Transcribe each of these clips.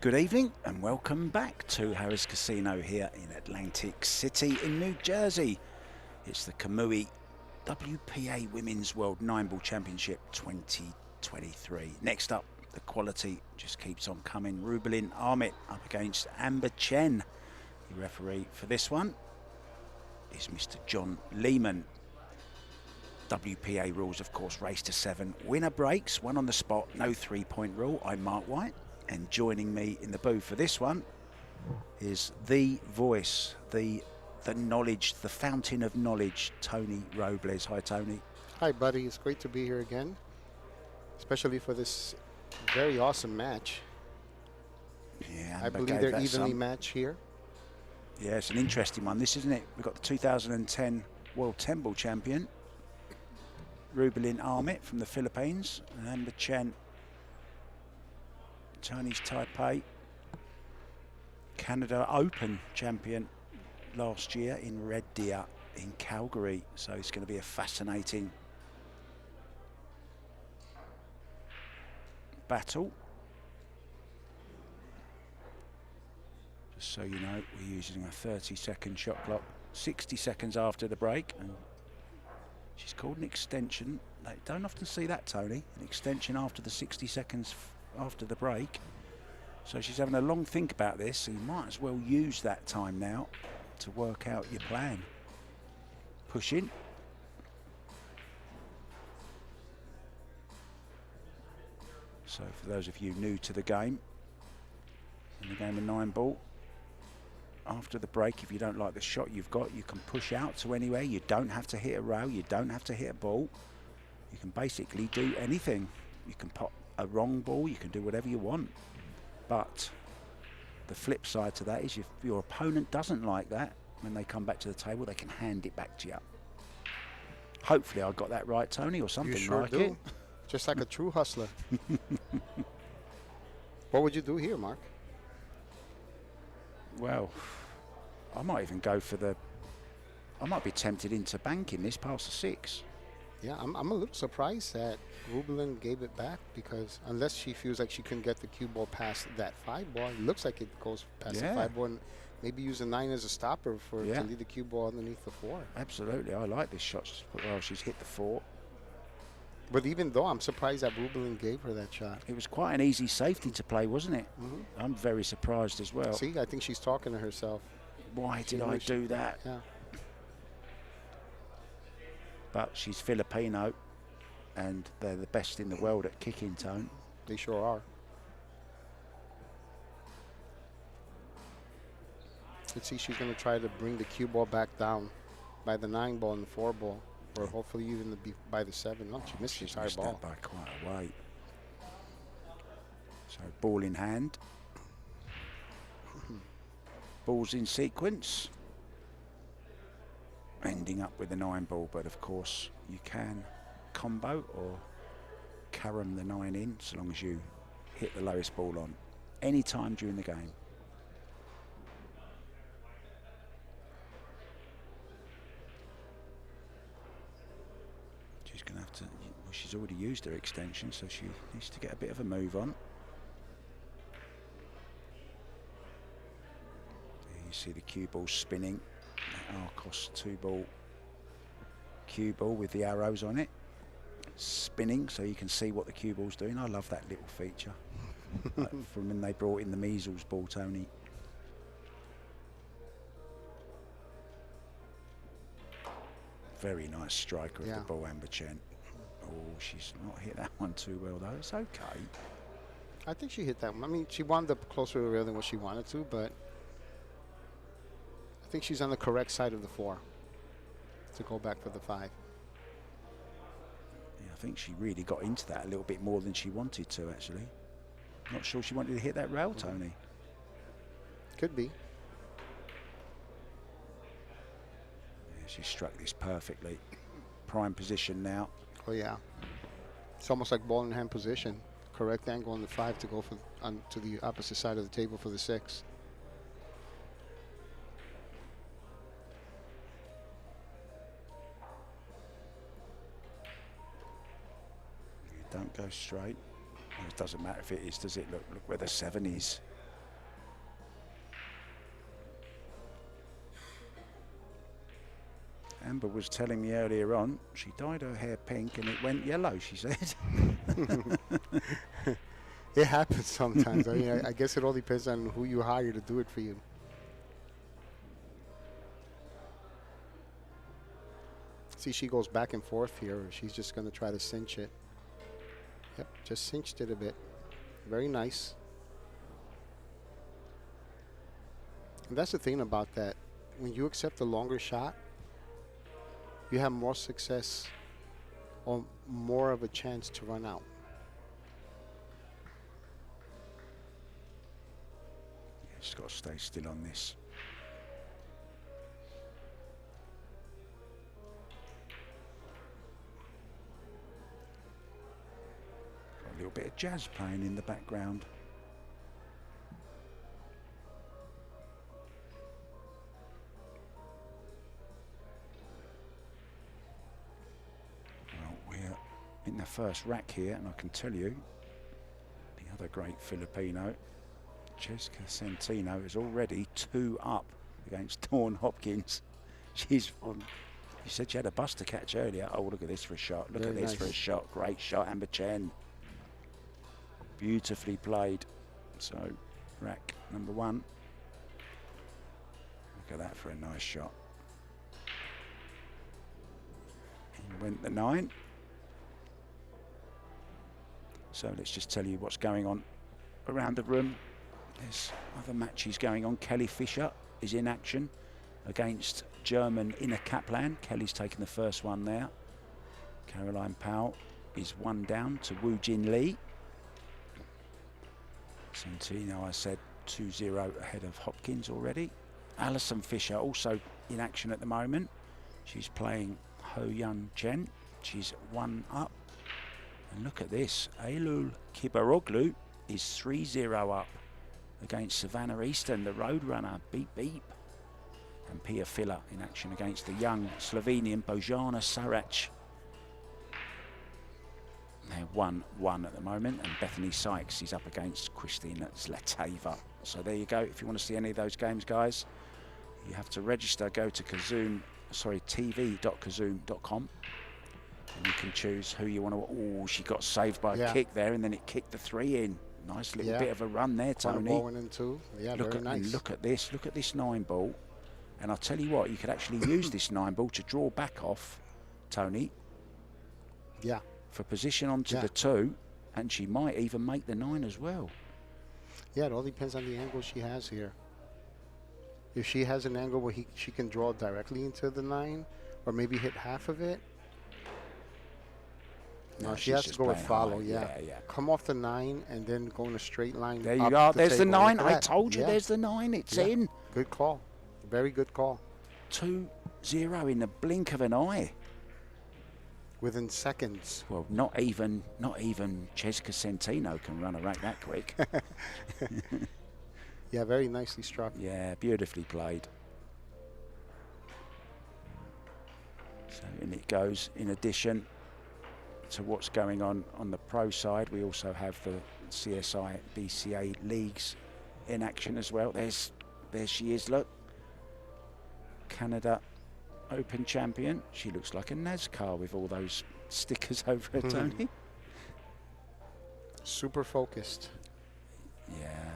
Good evening and welcome back to Harrah's Casino here in Atlantic City in New Jersey. It's the Kamui WPA Women's World 9-Ball Championship 2023. Next up, the quality just keeps on coming. Rubilen Amit up against Chen. The referee for this one is Mr. John Lehman. WPA rules, of course, race to 7. Winner breaks, one on the spot, no 3-point rule. I'm Mark White. And joining me in the booth for this one is the voice, the knowledge, the fountain of knowledge, Tony Robles. Hi, Tony. Hi, buddy. It's great to be here again, especially for this very awesome match. Yeah, I believe they're evenly matched here. Yeah, it's an interesting one. This, isn't it? We've got the 2010 World 10-Ball champion, Rubilen Amit from the Philippines, and Chen, Chinese Taipei, Canada Open champion last year in Red Deer in Calgary. So it's going to be a fascinating battle. Just so you know, we're using a 30-second shot clock, 60 seconds after the break, and she's called an extension. They don't often see that, Tony, an extension after the 60 seconds after the break. So she's having a long think about this, so you might as well use that time now to work out your plan. Push in. So for those of you new to the game, in the game of 9-ball, after the break, if you don't like the shot you've got, you can push out to anywhere. You don't have to hit a rail, you don't have to hit a ball. You can basically do anything. You can pop a wrong ball, you can do whatever you want. But the flip side to that is if your opponent doesn't like that, when they come back to the table, they can hand it back to you. Hopefully I got that right, Tony, or something you sure like do. it. Just like a true hustler. What would you do here, Mark? Well, I might even go for I might be tempted into banking this past the 6. Yeah, I'm a little surprised that Rubilen gave it back, because unless she feels like she couldn't get the cue ball past that 5 ball, it looks like it goes past the 5 ball, and maybe use a 9 as a stopper to lead the cue ball underneath the 4. Absolutely, I like this shot. Well, she's hit the 4. But even though, I'm surprised that Rubilen gave her that shot. It was quite an easy safety to play, wasn't it? Mm-hmm. I'm very surprised as well. See, I think she's talking to herself. Why did I do that? Yeah. But she's Filipino, and they're the best in the world at kicking, Tone. They sure are. Let's see, she's going to try to bring the cue ball back down by the 9 ball and the 4 ball, or hopefully even by the 7. No, she missed the entire ball. That by quite a way. So ball in hand. Balls in sequence. Ending up with a 9 ball, but of course you can combo or carom the 9 in, so long as you hit the lowest ball on any time during the game. She's going to have to, well, she's already used her extension, so she needs to get a bit of a move on. There you see the cue ball spinning. Arcos II ball, cue ball with the arrows on it, spinning so you can see what the cue ball's doing. I love that little feature. Like from when they brought in the measles ball, Tony. Very nice striker of the ball, Chen. Oh, she's not hit that one too well though. It's okay. I think she hit that one. I mean, she wound up closer to the rail than what she wanted to, but I think she's on the correct side of the 4 to go back for the 5. Yeah, I think she really got into that a little bit more than she wanted to, actually. Not sure she wanted to hit that rail, Tony. Could be. Yeah, she struck this perfectly. Prime position now. Oh yeah. It's almost like ball in hand position. Correct angle on the 5 to go to the opposite side of the table for the 6. Don't go straight. It doesn't matter if it is, does it? Look where the 7 is. Amber was telling me earlier on, she dyed her hair pink and it went yellow, she said. It happens sometimes. I mean, I guess it all depends on who you hire to do it for you. See, she goes back and forth here. She's just going to try to cinch it. Yep, just cinched it a bit. Very nice. And that's the thing about that. When you accept a longer shot, you have more success or more of a chance to run out. Just got to stay still on this. Got a little bit of jazz playing in the background. Well, we're in the first rack here, and I can tell you, the other great Filipino, Jessica Centino, is already 2 up against Dawn Hopkins. She's on. You said she had a bus to catch earlier. Oh, look at this for a shot. Look at this for a shot. Great shot, Amber Chen. Beautifully played. So, rack number 1. Look at that for a nice shot. And went the 9. So let's just tell you what's going on around the room. There's other matches going on. Kelly Fisher is in action against German Inna Kaplan. Kelly's taken the first one there. Caroline Powell is 1 down to Woo Jin Lee. Centino, I said, 2-0 ahead of Hopkins already. Alison Fisher also in action at the moment. She's playing Ho Yun Chen. She's 1 up. And look at this. Aylul Kibaroglu is 3-0 up against Savannah Easton, the Roadrunner. Beep, beep. And Pia Filler in action against the young Slovenian Bojana Sarac. They're 1-1 at the moment, and Bethany Sykes is up against Christina Zlateva. So there you go. If you want to see any of those games, guys, you have to register. Go to tv.kazoom.com, and you can choose who you want to. Oh, she got saved by a kick there, and then it kicked the 3 in. Nice little bit of a run there, Tony. Ball went in 2. Yeah, look very nice. Look at this. Look at this 9 ball. And I'll tell you what, you could actually use this 9 ball to draw back off, Tony. Yeah. For position onto the 2, and she might even make the 9 as well. Yeah, it all depends on the angle she has here. If she has an angle where she can draw directly into the 9, or maybe hit half of it. No, she has to go with follow, yeah. Come off the 9 and then go in a straight line. There you go. There's the 9. I told you there's the 9. It's in. Good call. Very good call. 2-0 in the blink of an eye. Within seconds. Well, not even Jessica Centino can run a rack that quick. Yeah, very nicely struck. Yeah, beautifully played. So in it goes. In addition to what's going on the pro side, we also have the CSI BCA leagues in action as well. There she is, look. Canada Open champion. She looks like a NASCAR with all those stickers over her, Tony. Super focused. Yeah.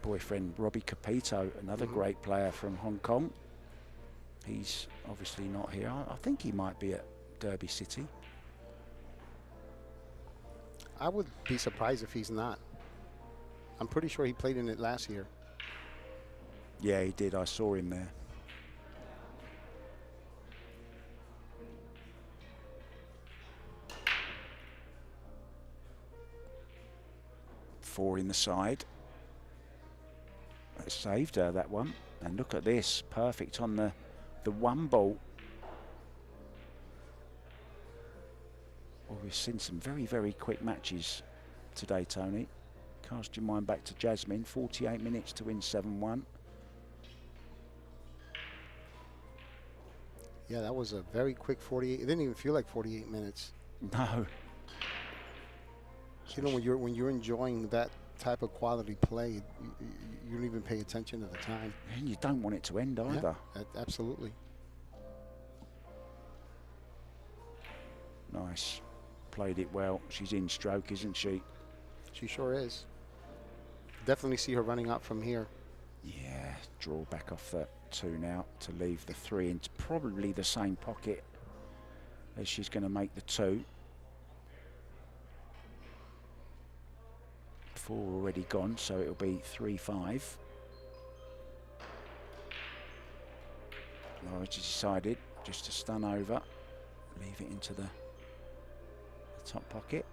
Boyfriend Robbie Capito, another great player from Hong Kong. He's obviously not here. I think he might be at Derby City. I would be surprised if he's not. I'm pretty sure he played in it last year. Yeah, he did. I saw him there. Four in the side. That saved her, that one. And look at this, perfect on the 1 ball. Well, we've seen some very, very quick matches today, Tony. Cast your mind back to Jasmine, 48 minutes to win 7-1. Yeah, that was a very quick 48. It didn't even feel like 48 minutes. No. You know, when you're enjoying that type of quality play, you don't even pay attention to the time. And you don't want it to end either. Yeah, absolutely. Nice. Played it well. She's in stroke, isn't she? She sure is. Definitely see her running out from here. Yeah, draw back off that 2 now to leave the 3 into probably the same pocket as she's going to make the 2. 4 already gone, so it'll be 3-5. Norwich has decided just to stun over, leave it into the top pocket.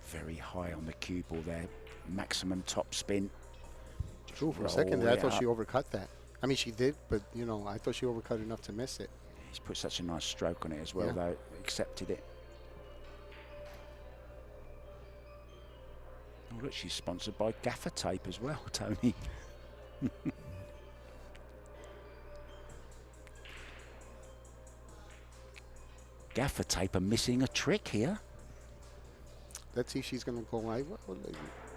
Very high on the cue ball there, maximum top spin. True, for a second there, I thought she overcut that. I mean, she did, but, you know, I thought she overcut enough to miss it. He's put such a nice stroke on it as well, though. Accepted it. Oh, look, she's sponsored by gaffer tape as well, Tony. Gaffer tape are missing a trick here. Let's see if she's going to go live.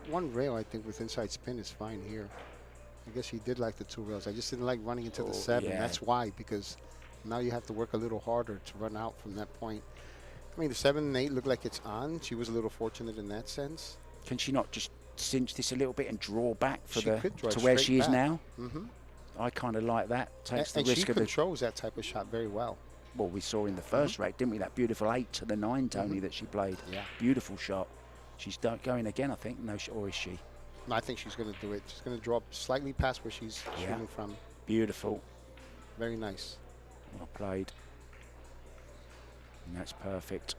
One rail, I think, with inside spin is fine here. I guess she did like the 2 rails. I just didn't like running into the 7. Yeah. That's why, because now you have to work a little harder to run out from that point. I mean, the 7 and 8 look like it's on. She was a little fortunate in that sense. Can she not just cinch this a little bit and draw back for She could draw to where she is back. now? Mm-hmm. I kind of like that. Takes the And risk she of the. controls that type of shot very well. Well, we saw in the first rack, didn't we? That beautiful 8 to the 9, Tony, that she played. Yeah. Beautiful shot. She's going again, I think. No, or is she? No, I think she's going to do it. She's going to draw slightly past where she's shooting from. Beautiful. Very nice. Well played. And that's perfect.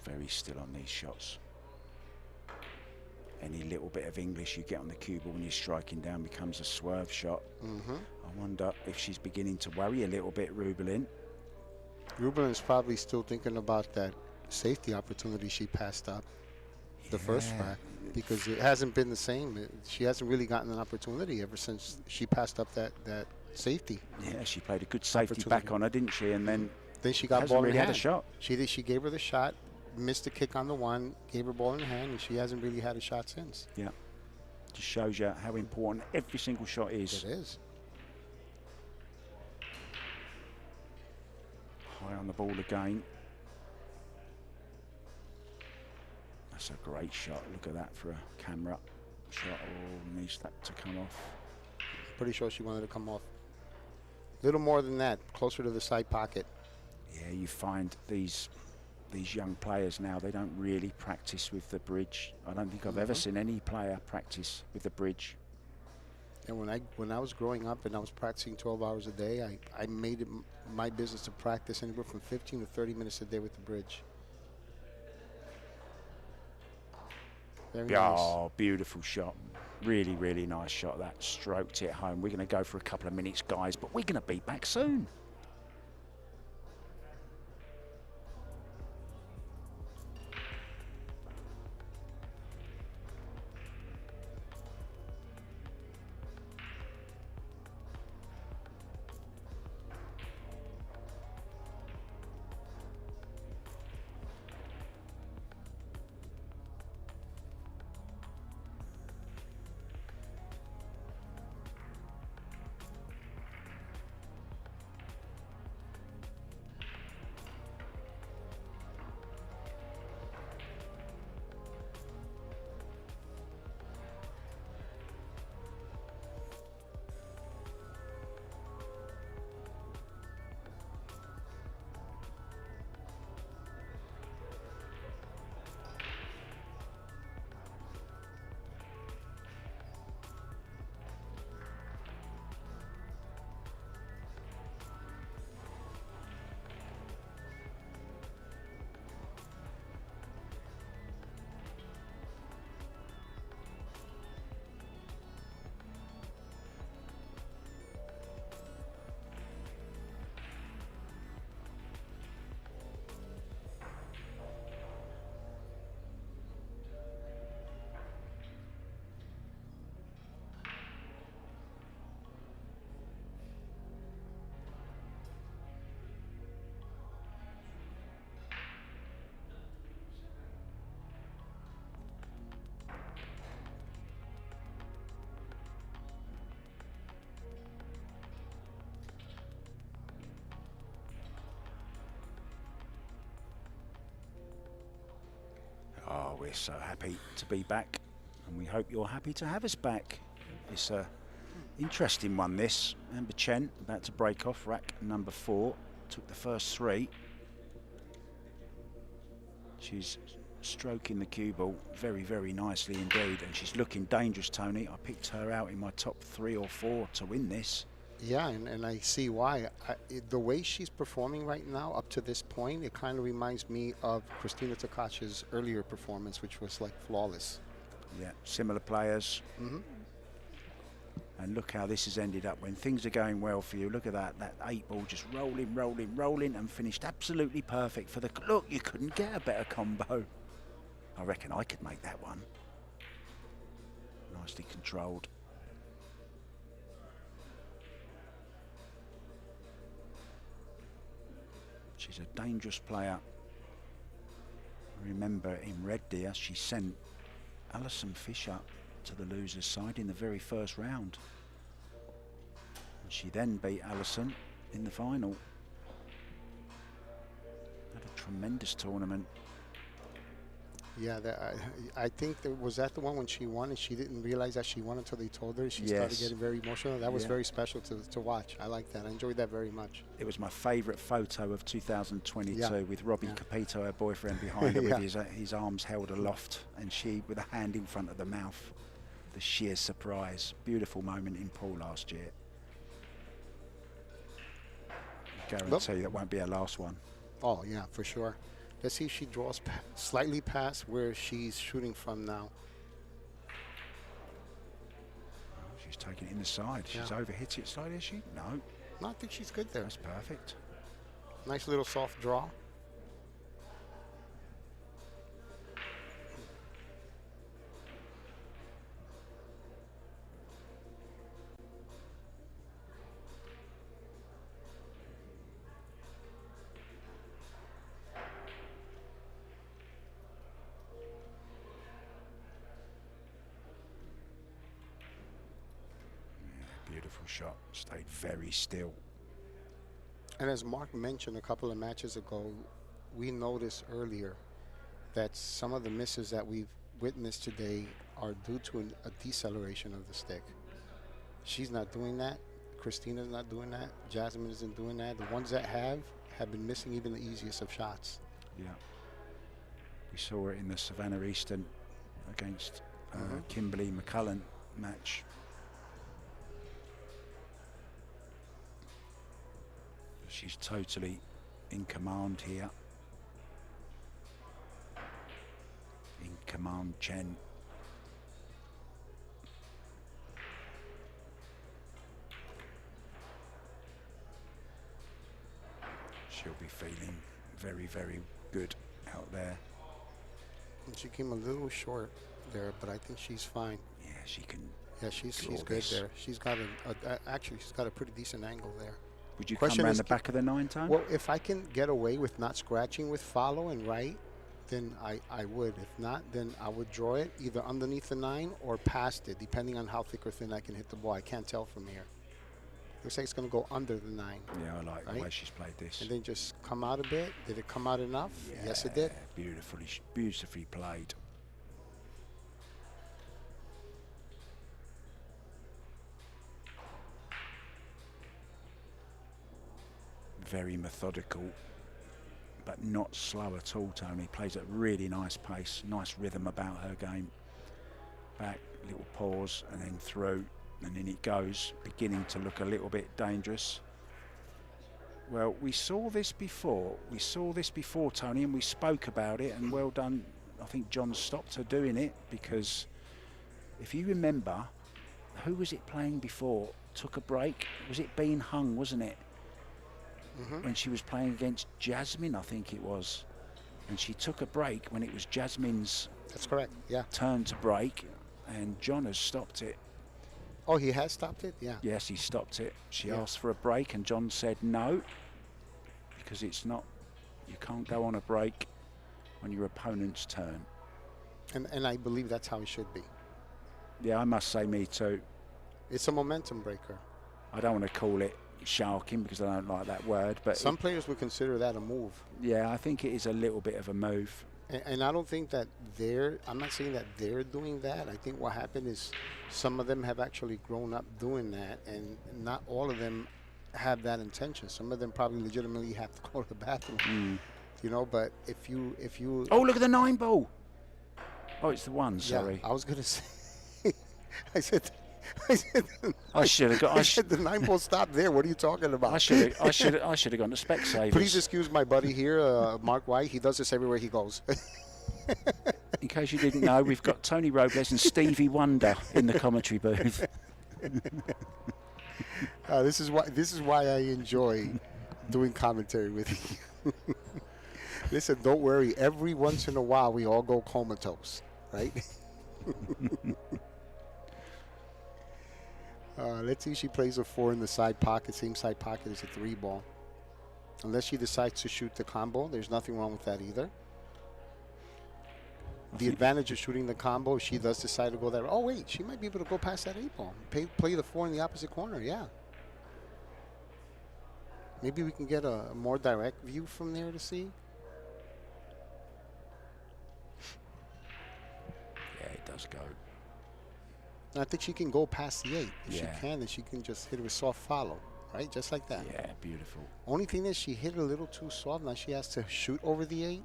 Very still on these shots. Any little bit of English you get on the cue ball when you're striking down becomes a swerve shot. I wonder if she's beginning to worry a little bit, Rubilen. Rubilen's probably still thinking about that safety opportunity she passed up the first rack, because it hasn't been the same. She hasn't really gotten an opportunity ever since she passed up that safety. Yeah, she played a good safety back on her, didn't she? And then she got hasn't ball really in had hand. a shot. She did. She gave her the shot, missed the kick on the 1, gave her ball in hand, and she hasn't really had a shot since. Yeah, just shows you how important every single shot is. It is. High on the ball again. That's a great shot. Look at that for a camera shot. Oh, needs that to come off. Pretty sure she wanted to come off. Little more than that, closer to the side pocket. Yeah, you find these young players now, they don't really practice with the bridge. I don't think I've ever seen any player practice with the bridge. And when I was growing up and I was practicing 12 hours a day, I made it my business to practice anywhere from 15 to 30 minutes a day with the bridge. Very nice. Oh, beautiful shot. Really, really nice shot. That stroked it home. We're going to go for a couple of minutes, guys, but we're going to be back soon. we're so happy to be back, and we hope you're happy to have us back. It's a interesting one, this. Remember Chen about to break off rack number 4, took the first 3. She's stroking the cue ball very, very nicely indeed, and she's looking dangerous, Tony. I picked her out in my top 3 or 4 to win this. Yeah, and I see why. The way she's performing right now up to this point, it kind of reminds me of Christina Takacha's earlier performance, which was like flawless. Yeah, similar players. And look how this has ended up when things are going well for you. Look at that 8 ball just rolling, rolling, rolling, and finished absolutely perfect for the... Look, you couldn't get a better combo. I reckon I could make that one. Nicely controlled. She's a dangerous player. Remember in Red Deer, she sent Alison Fisher to the loser's side in the very first round. And she then beat Alison in the final. Had a tremendous tournament. Yeah, I think was that the one when she won and she didn't realize that she won until they told her. She started getting very emotional. That was very special to watch. I like that. I enjoyed that very much. It was my favourite photo of 2022 with Robbie Capito, her boyfriend, behind her with his arms held aloft and she with a hand in front of the mouth. The sheer surprise. Beautiful moment in pool last year. I guarantee that won't be her last one. Oh, yeah, for sure. Let's see if she draws slightly past where she's shooting from now. Oh, she's taking it in the side. She's overhit it slightly, is she? No. No, I think she's good there. That's perfect. Nice little soft draw. Beautiful shot, stayed very still. And as Mark mentioned a couple of matches ago, we noticed earlier that some of the misses that we've witnessed today are due to a deceleration of the stick. She's not doing that. Christina's not doing that. Jasmine isn't doing that. The ones that have been missing even the easiest of shots. Yeah. We saw it in the Savannah Eastern against Kimberly McCullen match. She's totally in command here. In command, Chen. She'll be feeling very, very good out there. And she came a little short there, but I think she's fine. Yeah, she can. Yeah, she's good there. She's got actually she's got a pretty decent angle there. Would you come around the back of the 9 Tone? Well, if I can get away with not scratching with follow and right, then I would. If not, then I would draw it either underneath the 9 or past it, depending on how thick or thin I can hit the ball. I can't tell from here. Looks like it's going to go under the 9. Yeah, I like the way she's played this. And then just come out a bit. Did it come out enough? Yeah, yes, it did. Beautifully played. Very methodical, but not slow at all, Tony. Plays at a really nice pace, nice rhythm about her game. Back, little pause, and then through, and then it goes, beginning to look a little bit dangerous. Well, we saw this before. We saw this before, Tony, and we spoke about it, and well done. I think John stopped her doing it, because if you remember, who was it playing before? Took a break. Was it Bean Hung, wasn't it? When she was playing against Jasmine, I think it was. And she took a break when it was Jasmine's turn to break, and John has stopped it. Oh, he has stopped it? Yeah. Yes, he stopped it. She asked for a break, and John said no, because it's not, you can't go on a break on your opponent's turn. And I believe that's how it should be. Yeah, I must say, me too. It's a momentum breaker. I don't want to call it sharking because I don't like that word, but some players would consider that a move. Yeah, I think it is a little bit of a move. And I don't think that I'm not saying that they're doing that. I think what happened is some of them have actually grown up doing that, and not all of them have that intention. Some of them probably legitimately have to go to the bathroom, you know. But if you, Oh, look at the 9 ball. Oh, it's the 1. yeah, Sorry. I was gonna say, I said. I said, I should have got. I said the 9 ball stopped there. What are you talking about? I should have gone to Specsavers. Please excuse my buddy here, Mark White. He does this everywhere he goes. In case you didn't know, we've got Tony Robles and Stevie Wonder in the commentary booth. This is why I enjoy doing commentary with you. Listen, don't worry. Every once in a while, we all go comatose, right? Let's see. She plays a 4 in the side pocket, same side pocket as a 3 ball. Unless she decides to shoot the combo, there's nothing wrong with that either. The advantage of shooting the combo, if she does decide to go that. Oh wait, she might be able to go past that 8 ball. Play the 4 in the opposite corner. Yeah. Maybe we can get a more direct view from there to see. Yeah, it does go. I think she can go past the 8. If Yeah. she can, then she can just hit it with soft follow, right? Just like that. Yeah, beautiful. Only thing is she hit it a little too soft. Now she has to shoot over the 8.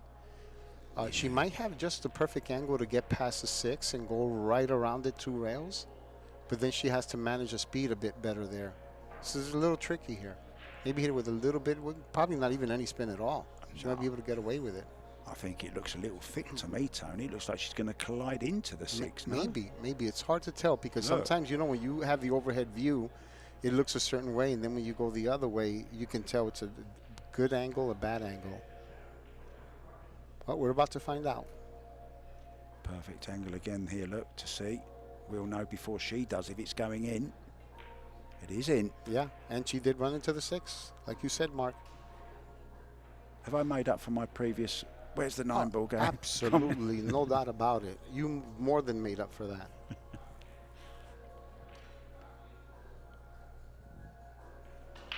She might have just the perfect angle to get past the 6 and go right around it 2 rails. But then she has to manage the speed a bit better there. So it's a little tricky here. Maybe hit it with a little bit, probably not even any spin at all. She might be able to get away with it. I think it looks a little thick to me, Tony. It looks like she's going to collide into the 6. No? Maybe. It's hard to tell because sometimes, you know, when you have the overhead view, it looks a certain way. And then when you go the other way, you can tell it's a good angle, a bad angle. Well, we're about to find out. Perfect angle again here, look, to see. We'll know before she does if it's going in. It is in. Yeah, and she did run into the 6, like you said, Mark. Have I made up for my previous... Where's the 9 ball going? Absolutely, no doubt about it. You more than made up for that. I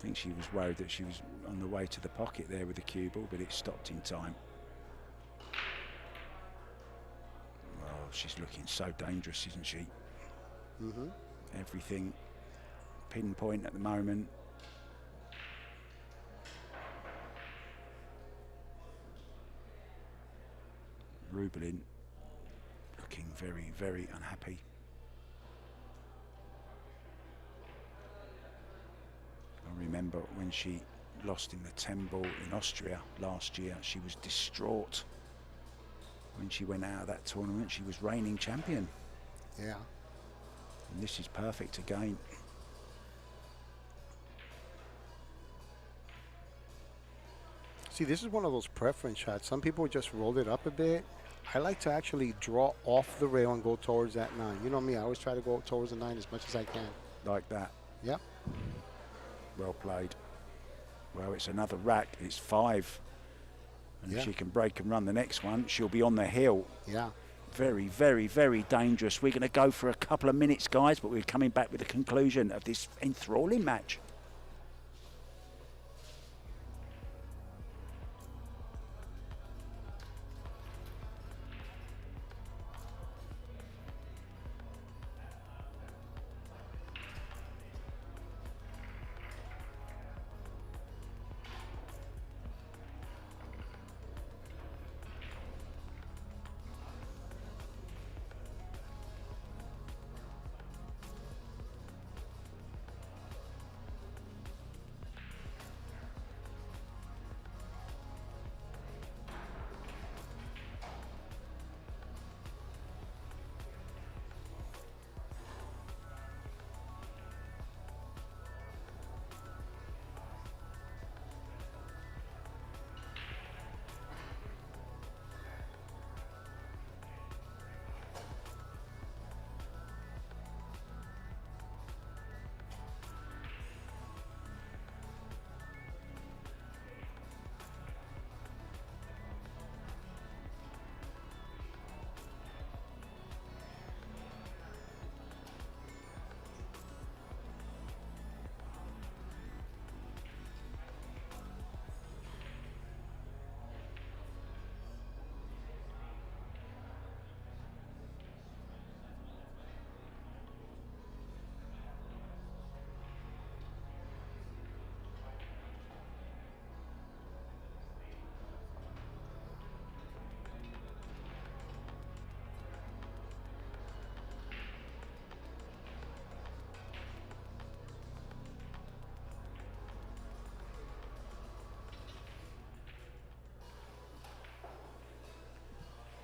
think she was worried that she was on the way to the pocket there with the cue ball, but it stopped in time. Oh, she's looking so dangerous, isn't she? Mm-hmm. Everything pinpoint at the moment. Rubilen looking very, very unhappy. I remember when she lost in the 10 ball in Austria last year, she was distraught. When she went out of that tournament, she was reigning champion. Yeah. And this is perfect again. See, this is one of those preference shots. Some people just roll it up a bit. I like to actually draw off the rail and go towards that 9. You know me, I always try to go towards the 9 as much as I can. Like that. Yep. Well played. Well, it's another rack. It's 5. And if she can break and run the next one, she'll be on the hill. Yeah. Very, very, very dangerous. We're going to go for a couple of minutes, guys, but we're coming back with the conclusion of this enthralling match.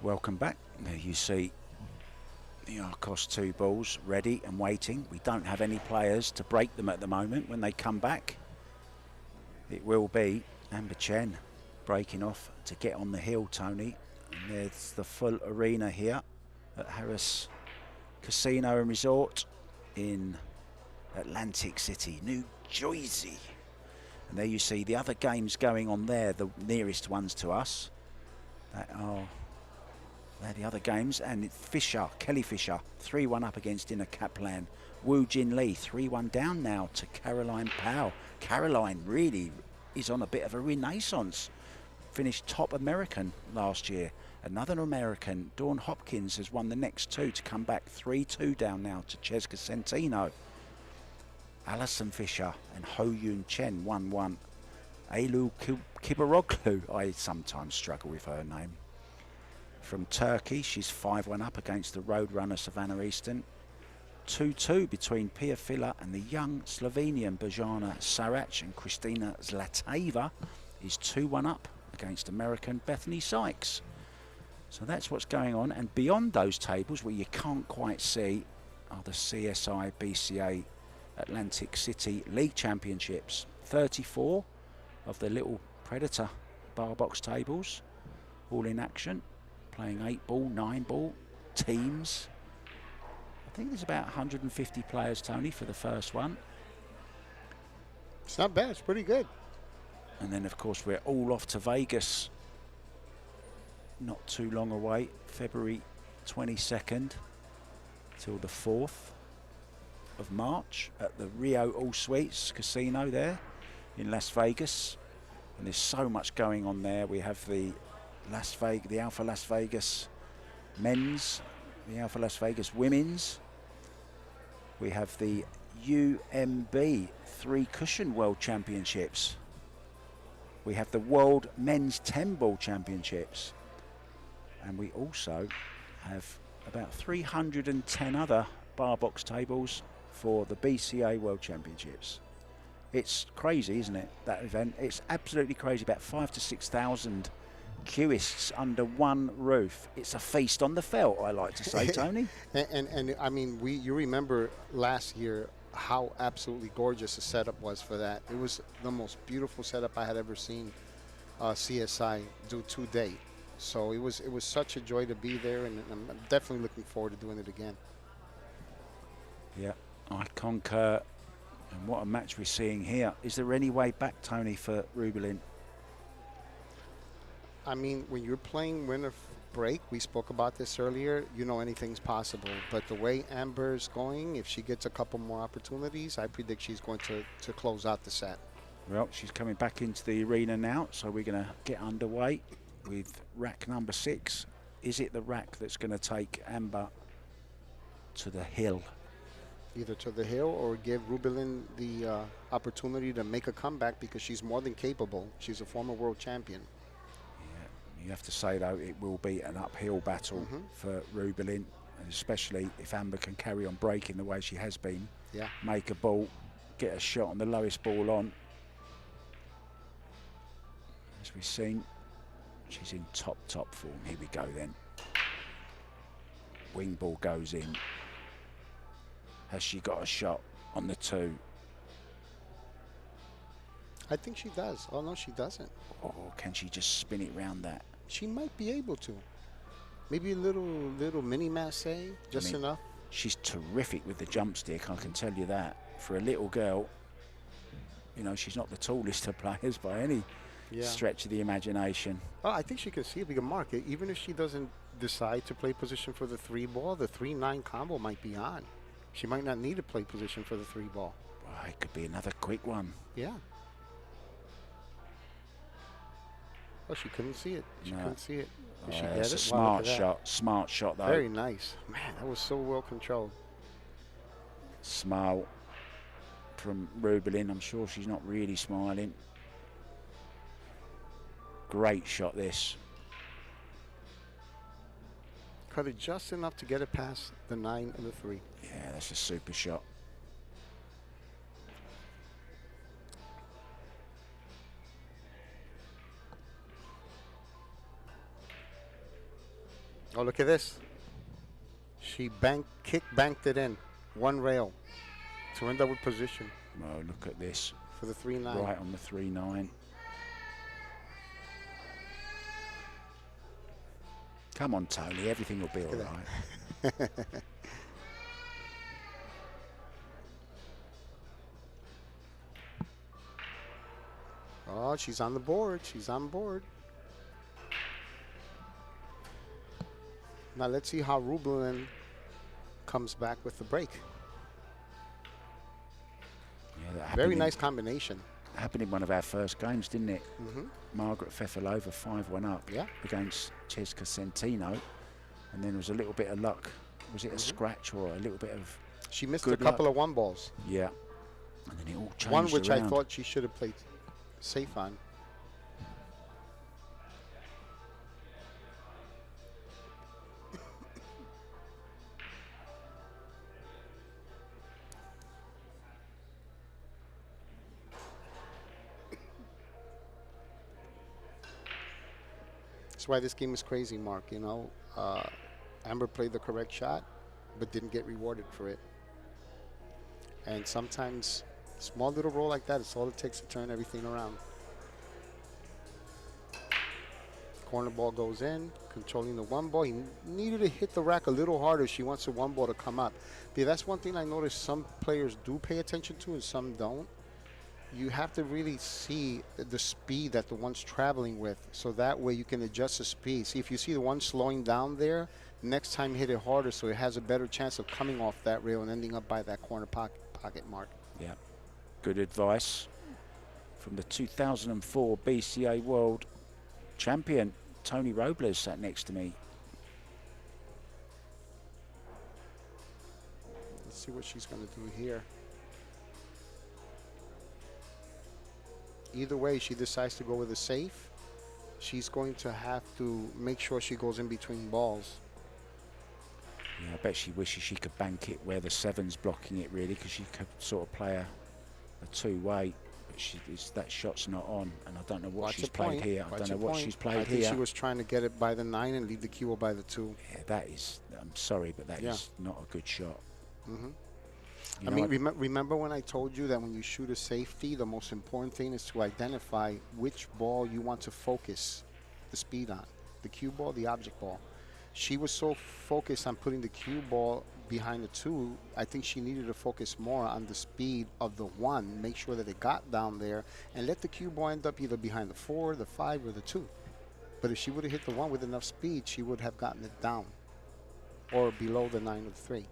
Welcome back. There you see the Arcos II balls ready and waiting. We don't have any players to break them at the moment. When they come back, it will be Amber Chen breaking off to get on the hill, Tony. And there's the full arena here at Harrah Casino and Resort in Atlantic City, New Jersey. And there you see the other games going on there, the nearest ones to us. They're the other games. And Fisher, Kelly Fisher, 3-1 up against Inna Kaplan. Woo Jin Lee, 3-1 down now to Caroline Powell. Caroline really is on a bit of a renaissance. Finished top American last year. Another American, Dawn Hopkins, has won the next two to come back 3-2 down now to Cheska Centino. Alison Fisher and Ho Yoon Chen 1-1. Aylu Kibaroglu, I sometimes struggle with her name. From Turkey, she's 5-1 up against the Roadrunner Savannah Easton. 2-2 between Pia Fila and the young Slovenian Bojana Sarac, and Kristina Zlateva is 2-1 up against American Bethany Sykes. So that's what's going on. And beyond those tables, where you can't quite see, are the CSI BCA Atlantic City League Championships. 34 of the little Predator bar box tables, all in action, playing 8-ball, 9-ball teams. I think there's about 150 players, Tony, for the first one. It's not bad. It's pretty good. And then, of course, we're all off to Vegas not too long away, February 22nd till the 4th of March at the Rio All Suites Casino there in Las Vegas. And there's so much going on there. We have the Alpha Las Vegas men's, the Alpha Las Vegas women's. We have the UMB 3-cushion World Championships. We have the World Men's 10-ball Championships. And we also have about 310 other bar box tables for the BCA World Championships. It's crazy, isn't it, that event? It's absolutely crazy. About 5,000 to 6,000 cueists under one roof. It's a feast on the felt, I like to say, Tony. and I mean, you remember last year how absolutely gorgeous the setup was for that. It was the most beautiful setup I had ever seen CSI do to date. So it was such a joy to be there, and I'm definitely looking forward to doing it again. Yeah, I concur. And what a match we're seeing here. Is there any way back, Tony, for Rubilen? I mean, when you're playing winner break, we spoke about this earlier, you know anything's possible. But the way Amber's going, if she gets a couple more opportunities, I predict she's going to close out the set. Well, she's coming back into the arena now, so we're going to get underway with rack number 6. Is it the rack that's going to take Amber to the hill? Either to the hill or give Rubilen the opportunity to make a comeback, because she's more than capable. She's a former world champion. Yeah, you have to say, though, it will be an uphill battle for Rubilen, and especially if Amber can carry on breaking the way she has been. Yeah. Make a ball, get a shot on the lowest ball on. As we've seen, she's in top form. Here we go then. Wing ball goes in. Has she got a shot on the 2? I think she does. Oh, no, she doesn't. Or can she just spin it round that? She might be able to. Maybe a little mini masse, just enough. She's terrific with the jump stick, I can tell you that. For a little girl, you know, she's not the tallest of players by any stretch of the imagination. Oh, I think she can see if we can mark it. Even if she doesn't decide to play position for the 3-ball, the 3-9 combo might be on. She might not need to play position for the 3-ball. Well, it could be another quick one. Yeah. Oh, she couldn't see it. She couldn't see it. Did she get it? It's a smart shot. Smart shot, though. Very nice. Man, that was so well controlled. Smile from Rubilen. I'm sure she's not really smiling. Great shot, this. Cut it just enough to get it past the 9 and the 3. Yeah, that's a super shot. Oh, look at this. She banked it in. One rail to end up with position. Oh, look at this. For the 3-9. Right on the 3-9. Come on, Tony. Everything will be all right. Oh, she's on the board. She's on board. Now let's see how Rubilen comes back with the break. Yeah, very nice combination. Happened in one of our first games, didn't it? Mm-hmm. Margaret Fefilova 5-1 up against Cesca Centino. And then there was a little bit of luck. Was it a scratch or a little bit of She missed a couple of 1-balls. Yeah. And then it all changed one which around. I thought she should have played safe on. That's why this game is crazy, Mark. You know, Amber played the correct shot, but didn't get rewarded for it. And sometimes, small little roll like that, it's all it takes to turn everything around. Corner ball goes in, controlling the 1-ball. He needed to hit the rack a little harder. She wants the 1-ball to come up. But that's one thing I noticed some players do pay attention to and some don't. You have to really see the speed that the one's traveling with, so that way you can adjust the speed. See, if you see the one slowing down there, next time hit it harder so it has a better chance of coming off that rail and ending up by that corner pocket mark. Yeah, good advice from the 2004 BCA World Champion. Tony Robles sat next to me. Let's see what she's going to do here. Either way, she decides to go with a safe. She's going to have to make sure she goes in between balls. Yeah, I bet she wishes she could bank it where the 7's blocking it, really, because she could sort of play a two-way. But that shot's not on, and I don't know what she's played here. I don't know what she's played here. I think she was trying to get it by the 9 and leave the cue by the 2. Yeah, that is, I'm sorry, but that is not a good shot. Mm-hmm. I mean, remember when I told you that when you shoot a safety, the most important thing is to identify which ball you want to focus the speed on, the cue ball, the object ball. She was so focused on putting the cue ball behind the 2, I think she needed to focus more on the speed of the 1, make sure that it got down there, and let the cue ball end up either behind the 4, the 5, or the 2. But if she would have hit the 1 with enough speed, she would have gotten it down or below the 9 or the 3.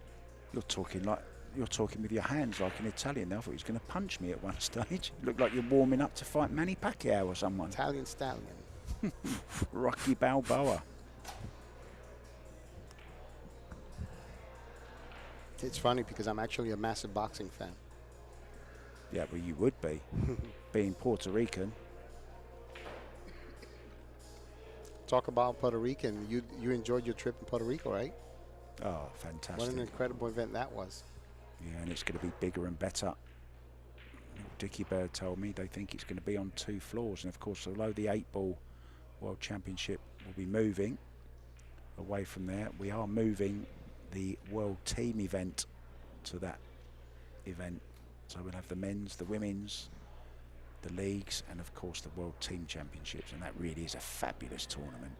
You're talking with your hands like an Italian. I thought he was going to punch me at one stage. It looked like you're warming up to fight Manny Pacquiao or someone. Italian stallion. Rocky Balboa. It's funny because I'm actually a massive boxing fan. Yeah, well, you would be, being Puerto Rican. Talk about Puerto Rican. You enjoyed your trip in Puerto Rico, right? Oh, fantastic. What an incredible event that was. Yeah, and it's going to be bigger and better. Dickie Bird told me they think it's going to be on 2 floors. And, of course, although the 8-ball World Championship will be moving away from there, we are moving the World Team event to that event. So we'll have the men's, the women's, the leagues, and, of course, the World Team Championships. And that really is a fabulous tournament.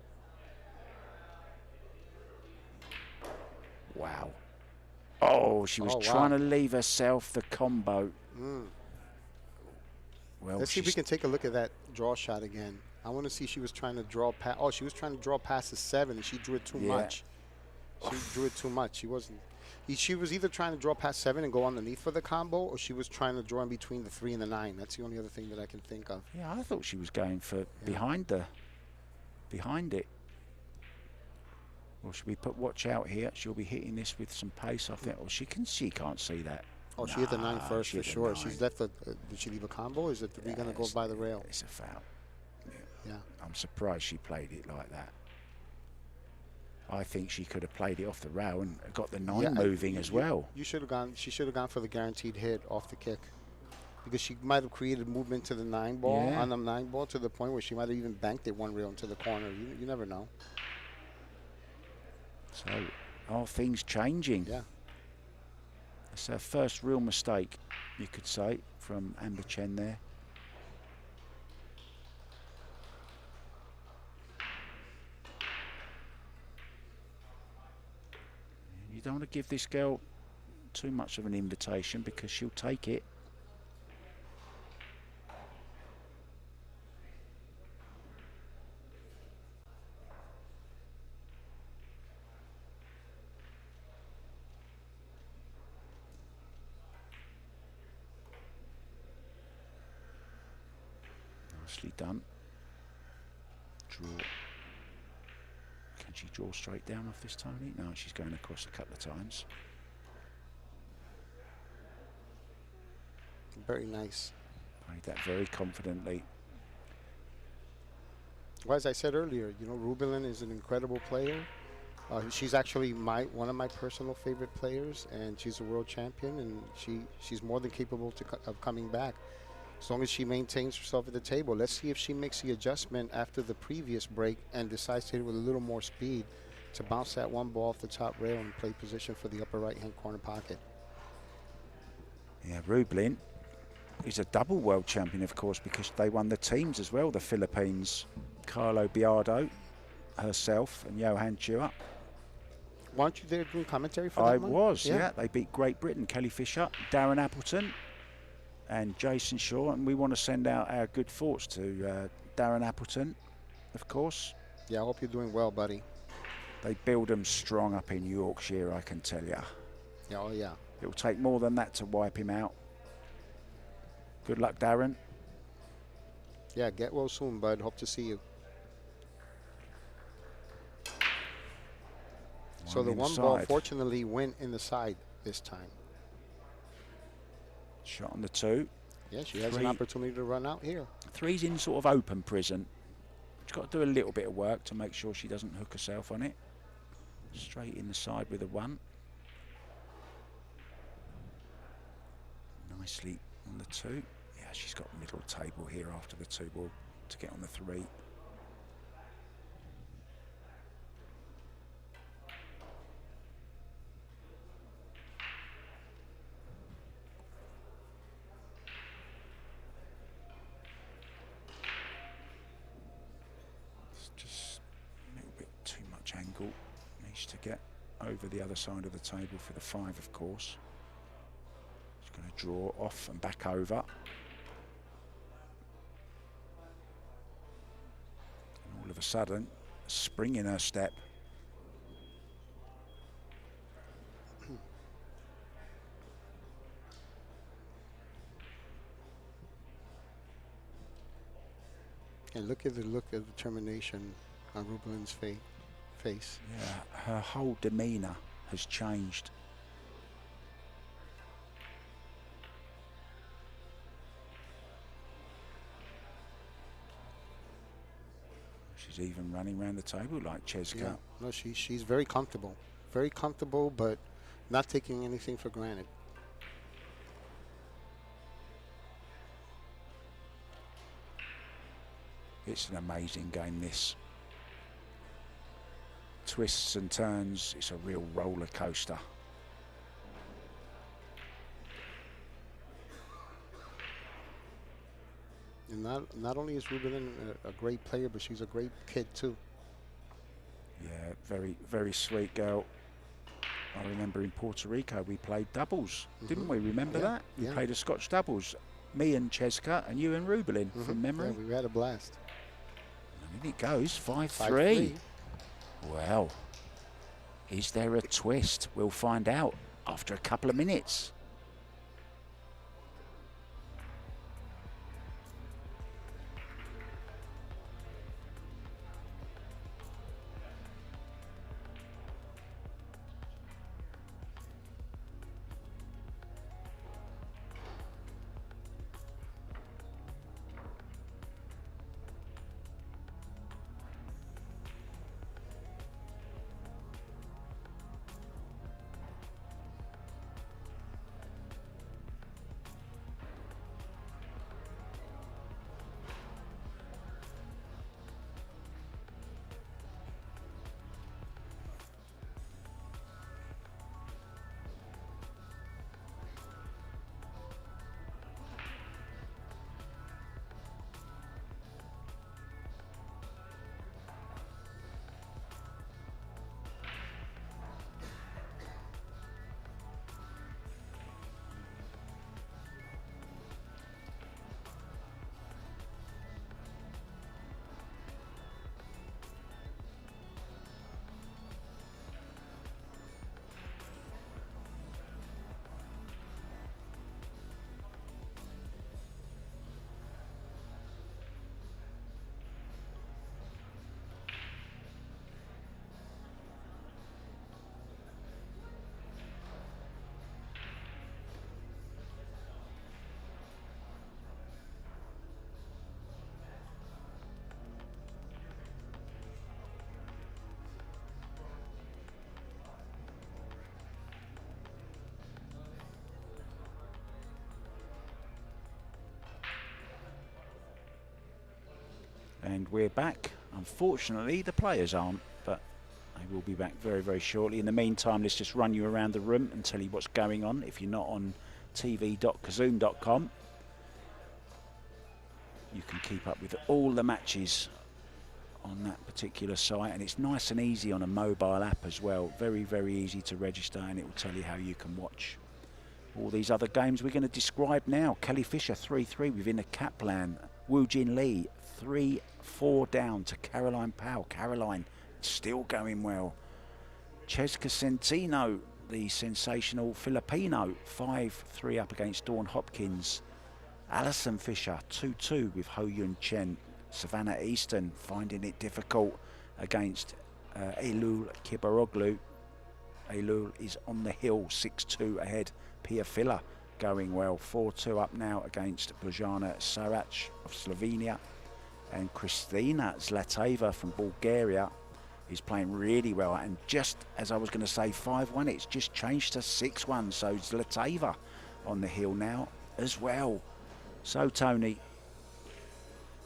Wow. Oh, she was trying to leave herself the combo. Well, let's see if we can take a look at that draw shot again. I want to see she was trying to draw past. Oh, she was trying to draw past the 7, and she drew it too much. She drew it too much. She wasn't. She was either trying to draw past 7 and go underneath for the combo, or she was trying to draw in between the 3 and the 9. That's the only other thing that I can think of. Yeah, I thought she was going for behind it. Well, should we put watch out here? She'll be hitting this with some pace, I think. Or she can't see that. Oh, she hit the 9 first for sure. She's left did she leave a combo, or is it going to go by the rail? It's a foul. Yeah. I'm surprised she played it like that. I think she could have played it off the rail and got the 9 moving as well. You should have gone. She should have gone for the guaranteed hit off the kick, because she might have created movement to the 9 ball on the 9 ball to the point where she might have even banked it 1 rail into the corner. You never know. So, are things changing? Yeah. It's her first real mistake, you could say, from Amber Chen there. You don't want to give this girl too much of an invitation because she'll take it. Nicely done. Draw. Can she draw straight down off this, Tony? No, she's going across a couple of times. Very nice. Played that very confidently. Well, as I said earlier, you know, Rubilen is an incredible player. She's actually one of my personal favorite players, and she's a world champion, and she's more than capable of coming back. As long as she maintains herself at the table. Let's see if she makes the adjustment after the previous break and decides to hit it with a little more speed to bounce that one ball off the top rail and play position for the upper right-hand corner pocket. Yeah, Rubilen is a double world champion, of course, because they won the teams as well, the Philippines. Carlo Biardo, herself, and Johan Chia. Weren't you there doing commentary for that one? I was, yeah. They beat Great Britain, Kelly Fisher, Darren Appleton, and Jason Shaw, and we want to send out our good thoughts to Darren Appleton, of course. Yeah, I hope you're doing well, buddy. They build them strong up in Yorkshire, I can tell you. Yeah, oh yeah. It will take more than that to wipe him out. Good luck, Darren. Yeah, get well soon, bud. Hope to see you. So the one ball fortunately went in the side this time. Shot on the 2. Yeah, she has an opportunity to run out here. 3's in sort of open prison. She's got to do a little bit of work to make sure she doesn't hook herself on it. Straight in the side with a 1. Nicely on the 2. Yeah, she's got middle table here after the 2 ball to get on the 3. Angle needs to get over the other side of the table for the 5, of course. She's going to draw off and back over. And all of a sudden, spring in her step. And look at the look of determination on Rubilen's face. Yeah, her whole demeanor has changed. She's even running around the table like Cheska. Yeah. No, she's very comfortable, but not taking anything for granted. It's an amazing game, this. Twists and turns, it's a real roller coaster. And not only is Rubilen a great player, but she's a great kid too. Yeah, very, very sweet girl. I remember in Puerto Rico we played doubles, didn't we? Remember that? We played a Scotch doubles. Me and Cheska and you and Rubilen from memory. Yeah, we had a blast. And in it goes, 5-3. Well, is there a twist? We'll find out after a couple of minutes. And we're back. Unfortunately, the players aren't, but they will be back very, very shortly. In the meantime, let's just run you around the room and tell you what's going on. If you're not on tv.kazoon.com, you can keep up with all the matches on that particular site, and it's nice and easy on a mobile app as well. Very, very easy to register, and it will tell you how you can watch all these other games we're going to describe now. Kelly Fisher 3-3 within a Kaplan. Woo Jin Lee 3-4 down to Caroline Powell. Caroline still going well. Cheska Centino, the sensational Filipino, 5-3 up against Dawn Hopkins. Alison Fisher 2-2 with Ho Yun Chen. Savannah Easton finding it difficult against Elul Kibaroglu. Elul is on the hill, 6-2 ahead. Pia Fila going well, 4-2 up now against Bojana Sarac of Slovenia. And Kristina Zlateva from Bulgaria is playing really well. And just as I was going to say 5-1, it's just changed to 6-1. So Zlateva on the hill now as well. So Tony,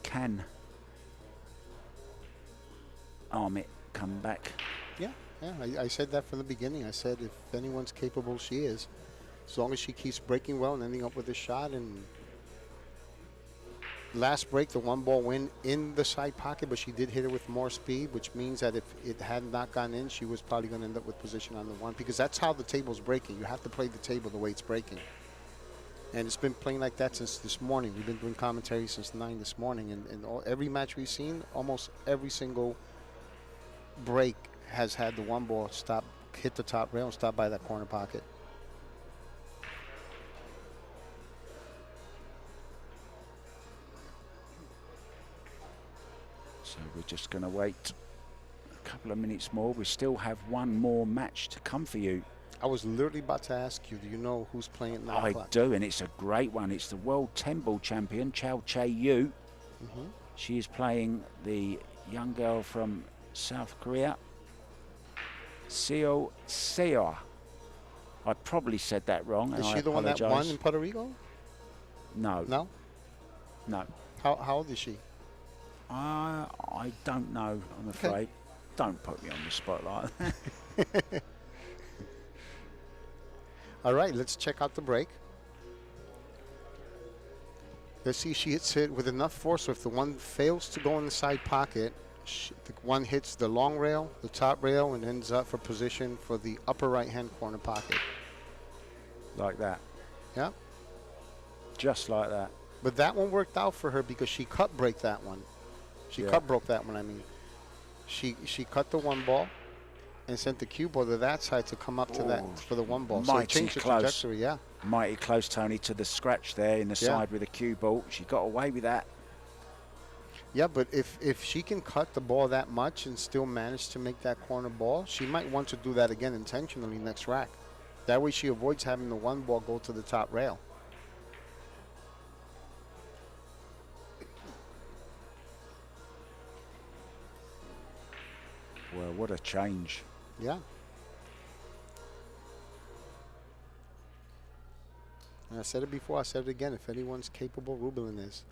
can Amit come back? Yeah, I said that from the beginning. I said if anyone's capable, she is. As long as she keeps breaking well and ending up with a shot. And last break, the one ball win in the side pocket, but she did hit it with more speed, which means that if it had not gone in, she was probably going to end up with position on the one, because that's how the table's breaking. You have to play the table the way it's breaking. And it's been playing like that since this morning. We've been doing commentary since 9 this morning, and every match we've seen, almost every single break has had the one ball stop, hit the top rail and stop by that corner pocket. So we're just going to wait a couple of minutes more. We still have one more match to come for you. I was literally about to ask you, do you know who's playing at 9 o'clock? I do, and it's a great one. It's the World 10-ball champion, Chao Che-yu. She is playing the young girl from South Korea, Seo Seo. I probably said that wrong, and Is I she the one that apologise. won in Puerto Rico? No. No? No. How old is she? I don't know, I'm afraid. Okay. Don't put me on the spot like that. All right, let's check out the break. Let's see, she hits it with enough force. So if the one fails to go in the side pocket, the one hits the long rail, the top rail, and ends up for position for the upper right-hand corner pocket. Like that. Yeah. Just like that. But that one worked out for her because she cut break that one. She cut broke that one, I mean. She cut the one ball and sent the cue ball to that side to come up to that for the one ball. So it changed the trajectory, yeah. Mighty close, Tony, to the scratch there in the side with the cue ball. She got away with that. Yeah, but if she can cut the ball that much and still manage to make that corner ball, she might want to do that again intentionally next rack. That way she avoids having the one ball go to the top rail. Well, what a change. Yeah. And I said it before, I said it again. If anyone's capable, Rubilen is.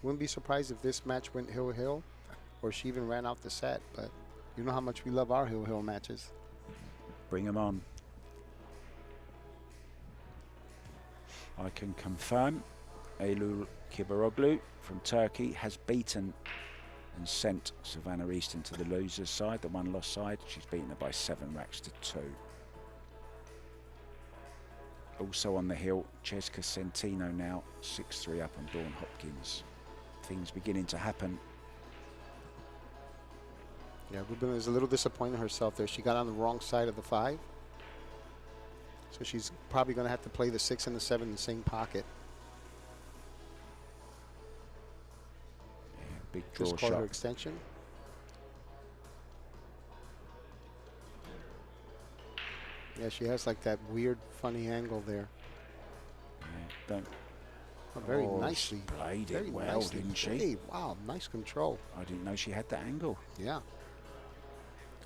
Wouldn't be surprised if this match went hill-hill or she even ran out the set, but you know how much we love our hill-hill matches. Bring them on. I can confirm Elul Kibaroglu from Turkey has beaten and sent Savannah Easton to the losers side, the one lost side. She's beaten her by 7 racks to 2. Also on the hill, Cheska Centino now 6-3 up on Dawn Hopkins. Things beginning to happen. Yeah, Rubilen is a little disappointed herself there. She got on the wrong side of the 5. So she's probably going to have to play the 6 and the 7 in the same pocket. Yeah, big draw Just call shot. her extension. Yeah, she has like that weird, funny angle there. Yeah, don't. Oh, very nicely. Played Very it well, nicely didn't she? played. Wow, nice control. I didn't know she had that angle. Yeah.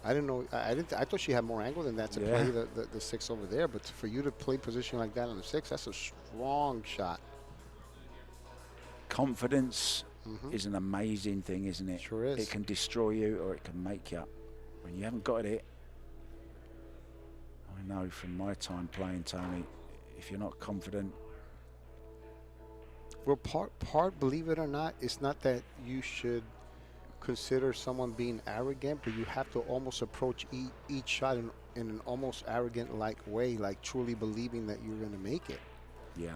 I didn't know. I thought she had more angle than that to play the 6 over there. But for you to play position like that on the 6, that's a strong shot. confidence is an amazing thing, isn't it? Sure is. It can destroy you or it can make you. When you haven't got it, I know from my time playing, Tony, if you're not confident. Well, part, believe it or not, it's not that you should consider someone being arrogant, but you have to almost approach each shot in an almost arrogant-like way, like truly believing that you're going to make it. Yeah.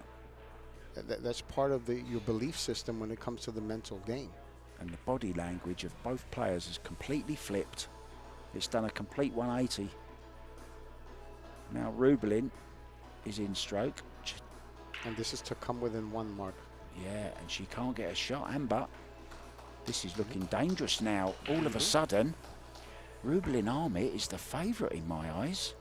That's part of your belief system when it comes to the mental game. And the body language of both players is completely flipped. It's done a complete 180. Now Rubilen is in stroke. And this is to come within one mark. Yeah, and she can't get a shot, Amber. This is looking dangerous now. All of a sudden, Rubilen Amit is the favourite in my eyes.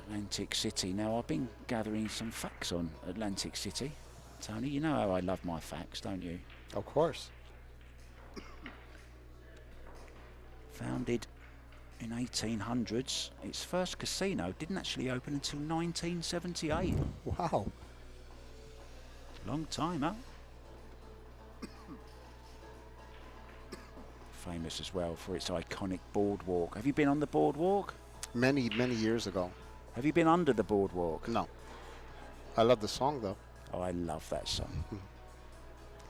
Atlantic City. Now, I've been gathering some facts on Atlantic City. Tony, you know how I love my facts, don't you? Of course. Founded in 1800s. Its first casino didn't actually open until 1978. Wow. Long time, huh? Famous as well for its iconic boardwalk. Have you been on the boardwalk? Many years ago. Have you been under the boardwalk? No. I love the song, though. Oh, I love that song.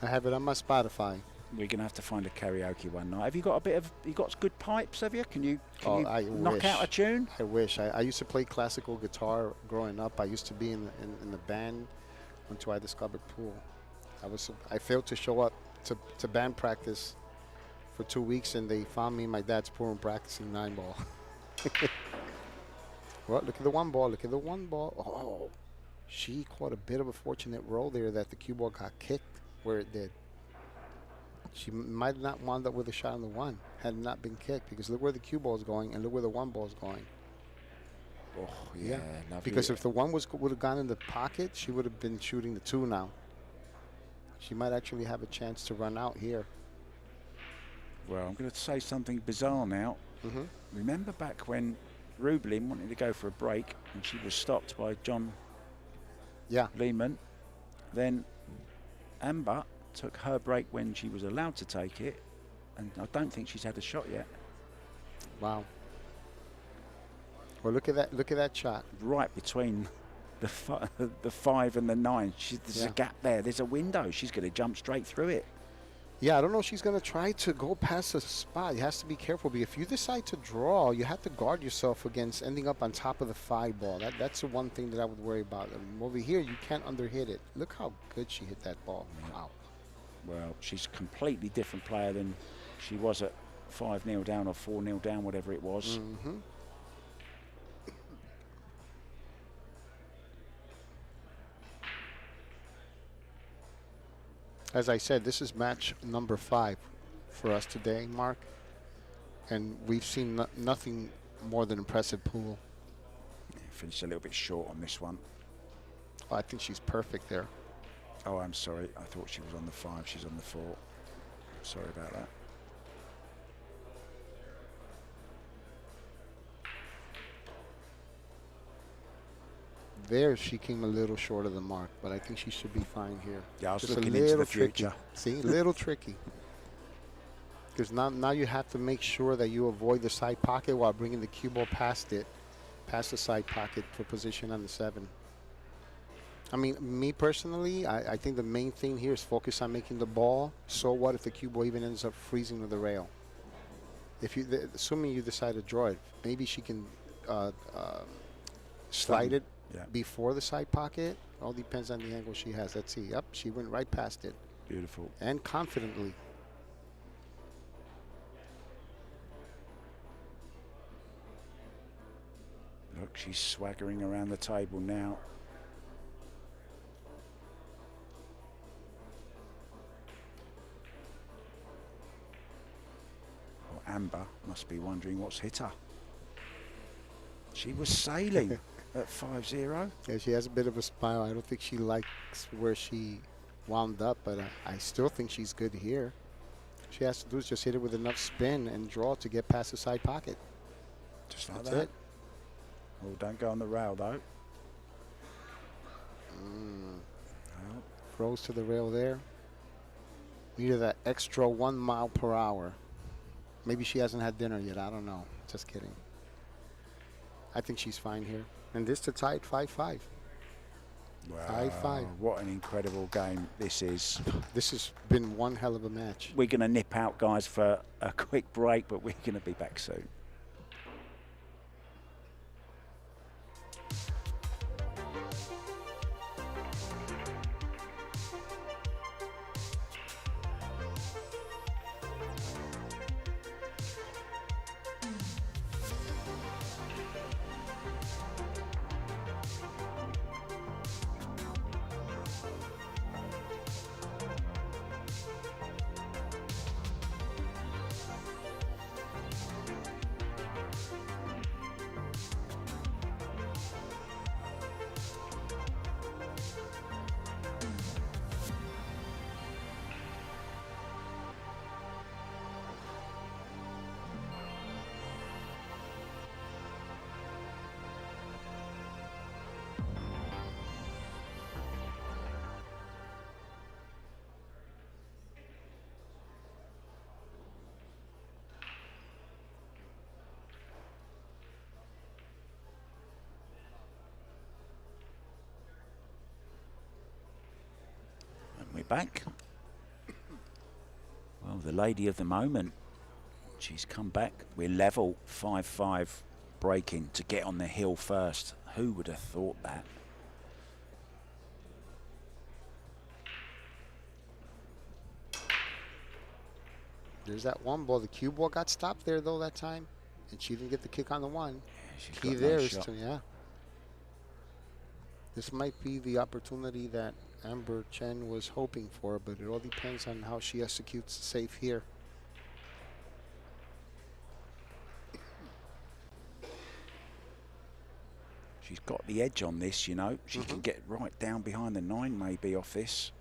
I have it on my Spotify. We're going to have to find a karaoke one night. Have you got a bit of, you got good pipes, have you? Can you knock wish. out a tune? I wish. I used to play classical guitar growing up. I used to be in the band until I discovered pool. I failed to show up to band practice for 2 weeks, and they found me in my dad's pool and practicing 9-ball. Well, look at the 1-ball. Look at the 1-ball. Oh, she caught a bit of a fortunate roll there that the cue ball got kicked where it did. She might not wound up with a shot on the 1 had it not been kicked, because look where the cue ball is going and look where the 1-ball is going. Oh, yeah. Lovely. Because if the 1 would have gone in the pocket, she would have been shooting the 2 now. She might actually have a chance to run out here. Well, I'm going to say something bizarre now. Remember back when Rubilen wanted to go for a break and she was stopped by John Lehman? Then Amber took her break when she was allowed to take it, and I don't think she's had a shot yet. Wow. Well, look at that! Look at that shot. Right between the 5 and the 9. There's a gap there. There's a window. She's going to jump straight through it. Yeah, I don't know if she's going to try to go past the spot. You have to be careful. But if you decide to draw, you have to guard yourself against ending up on top of the 5-ball. That's the one thing that I would worry about. Over here, you can't underhit it. Look how good she hit that ball. Wow. Well, she's a completely different player than she was at 5-0 down or 4-0 down, whatever it was. As I said, this is match number 5 for us today, Mark. And we've seen nothing more than impressive pool. Yeah, finished a little bit short on this one. Oh, I think she's perfect there. Oh, I'm sorry. I thought she was on the 5. She's on the 4. Sorry about that. There, she came a little short of the mark, but I think she should be fine here. Yeah, I was just looking a little into the future. Tricky. See, a little tricky. Because now you have to make sure that you avoid the side pocket while bringing the cue ball past it, past the side pocket for position on the 7. I mean, me personally, I think the main thing here is focus on making the ball. So what if the cue ball even ends up freezing with the rail? If you, assuming you decide to draw it, maybe she can slide it before the side pocket. All depends on the angle she has. Let's see. Yep, she went right past it. Beautiful. And confidently. Look, she's swaggering around the table now. Well, Amber must be wondering what's hit her. She was sailing at 5-0. Yeah, she has a bit of a smile. I don't think she likes where she wound up, but I still think she's good here. She has to do is just hit it with enough spin and draw to get past the side pocket. Just like That's that. it. Oh, don't go on the rail, though. No. Froze to the rail there. Needed that extra 1 mile per hour. Maybe she hasn't had dinner yet. I don't know. Just kidding. I think she's fine here. And this to tie it 5-5. Wow, 5-5. what an incredible game this is. This has been one hell of a match. We're going to nip out, guys, for a quick break, but we're going to be back soon. We're back. Well, the lady of the moment, she's come back. We're level, 5-5, breaking to get on the hill first. Who would have thought that? There's that one ball. The cue ball got stopped there, though, that time. And she didn't get the kick on the one. Yeah, she's Key got there no is shot. to, yeah. This might be the opportunity that Amber Chen was hoping for, but it all depends on how she executes safe here. She's got the edge on this, you know. She can get right down behind the 9 maybe off this.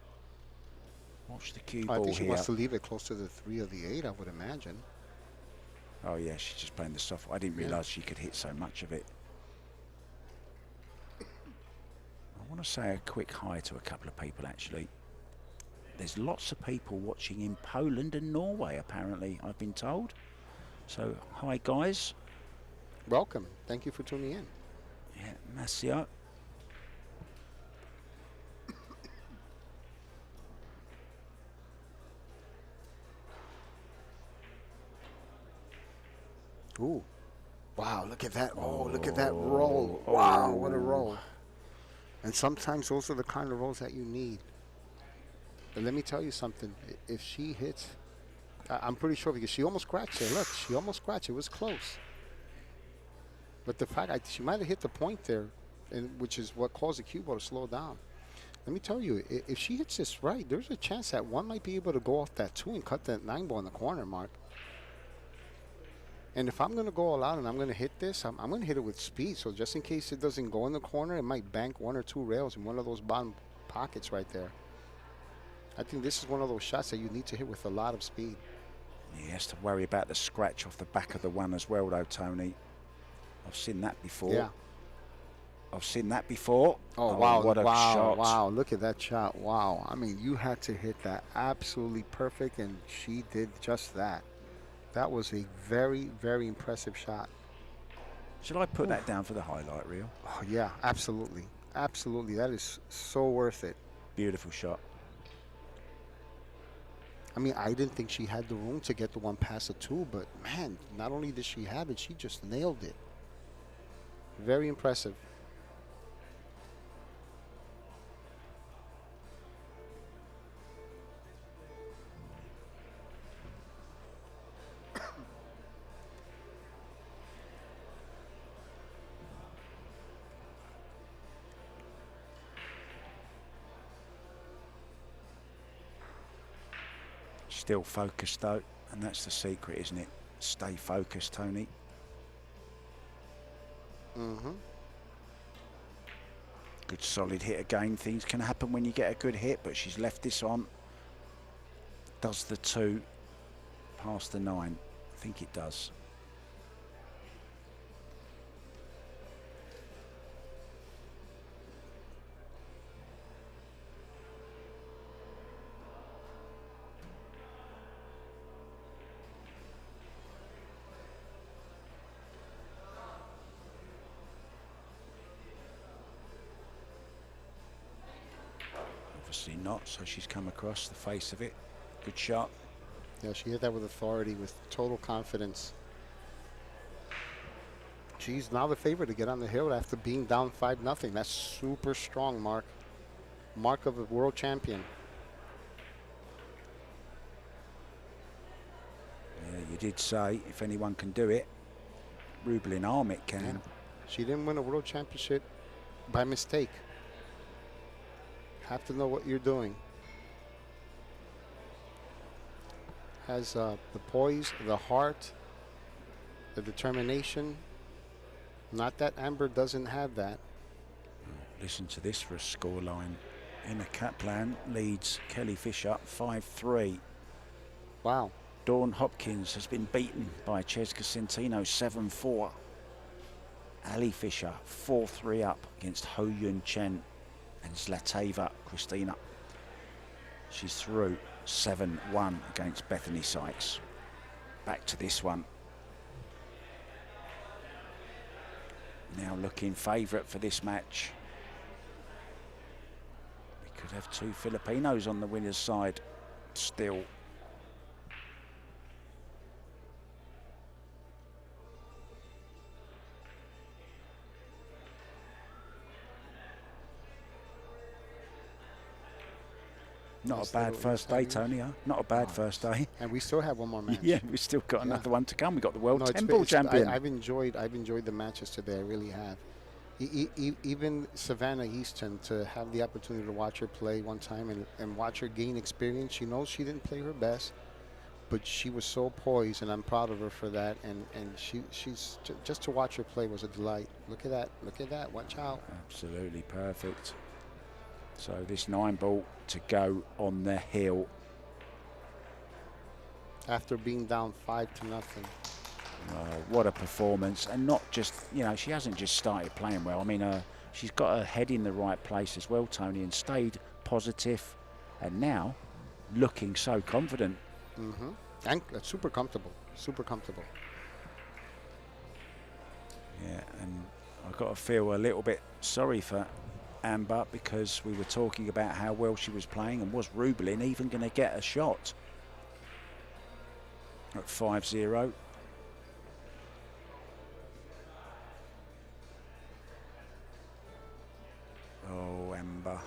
Watch the cue I ball think she here. wants to leave it close to the 3 or the 8, I would imagine. Oh yeah, she's just playing the soft. I didn't realise she could hit so much of it. I want to say a quick hi to a couple of people actually. There's lots of people watching in Poland and Norway apparently, I've been told. So hi guys. Welcome. Thank you for tuning in. Yeah, Massia. Ooh. Wow, look at that. Oh, look at that roll. Wow, what a roll. And sometimes those are the kind of rolls that you need. But let me tell you something. If she hits, I'm pretty sure because she almost scratched it. Look, she almost scratched it. It was close. But the fact, she might have hit the point there, which is what caused the cue ball to slow down. Let me tell you, if she hits this right, there's a chance that one might be able to go off that 2 and cut that 9 ball in the corner, Mark. And if I'm going to go all out and I'm going to hit this, I'm going to hit it with speed. So just in case it doesn't go in the corner, it might bank 1 or 2 rails in one of those bottom pockets right there. I think this is one of those shots that you need to hit with a lot of speed. He has to worry about the scratch off the back of the 1 as well though, Tony. I've seen that before. Yeah. I've seen that before. Oh, wow. What a shot. Wow. Look at that shot. Wow. I mean, you had to hit that absolutely perfect, and she did just that. That was a very, very impressive shot. Should I put that down for the highlight reel? Oh, yeah, absolutely. Absolutely. That is so worth it. Beautiful shot. I mean, I didn't think she had the room to get the 1 past the 2, but, man, not only did she have it, she just nailed it. Very impressive. Still focused though, and that's the secret, isn't it? Stay focused, Tony. Good solid hit again. Things can happen when you get a good hit, but she's left this on. Does the 2 past the 9? I think it does. Obviously not, so she's come across the face of it. Good shot. Yeah, she hit that with authority, with total confidence. She's now the favorite to get on the hill after being down 5-0. That's super strong, Mark. Mark of a world champion. Yeah, you did say if anyone can do it, Rubilen Amit can. Yeah. She didn't win a world championship by mistake. Have to know what you're doing. Has the poise, the heart, the determination. Not that Amber doesn't have that. Listen to this for a scoreline. Emma Kaplan leads Kelly Fisher 5-3. Wow. Dawn Hopkins has been beaten by Cheska Centino 7-4. Ali Fisher 4-3 up against Ho Yun Chen and Zlateva Christina. She's through 7-1 against Bethany Sykes. Back to this one. Now looking favourite for this match. We could have two Filipinos on the winner's side still. Not Nice a bad little first day, inside Tony, huh? Not a bad first day. And we still have one more match. Yeah, we've still got another one to come. We've got the World No, Temple Champion. I've enjoyed the matches today. I really have. Even Savannah Easton, to have the opportunity to watch her play one time and watch her gain experience. She knows she didn't play her best, but she was so poised, and I'm proud of her for that. And she's just to watch her play was a delight. Look at that. Look at that. Watch out. Absolutely perfect. So this 9-ball to go on the hill. After being down 5-0. What a performance. And not just, you know, she hasn't just started playing well. I mean, she's got her head in the right place as well, Tony, and stayed positive. And now looking so confident. Mm-hmm. And super comfortable. Super comfortable. Yeah, and I've got to feel a little bit sorry for Amber, because we were talking about how well she was playing, and was Rubilen even going to get a shot at 5-0. Oh, Amber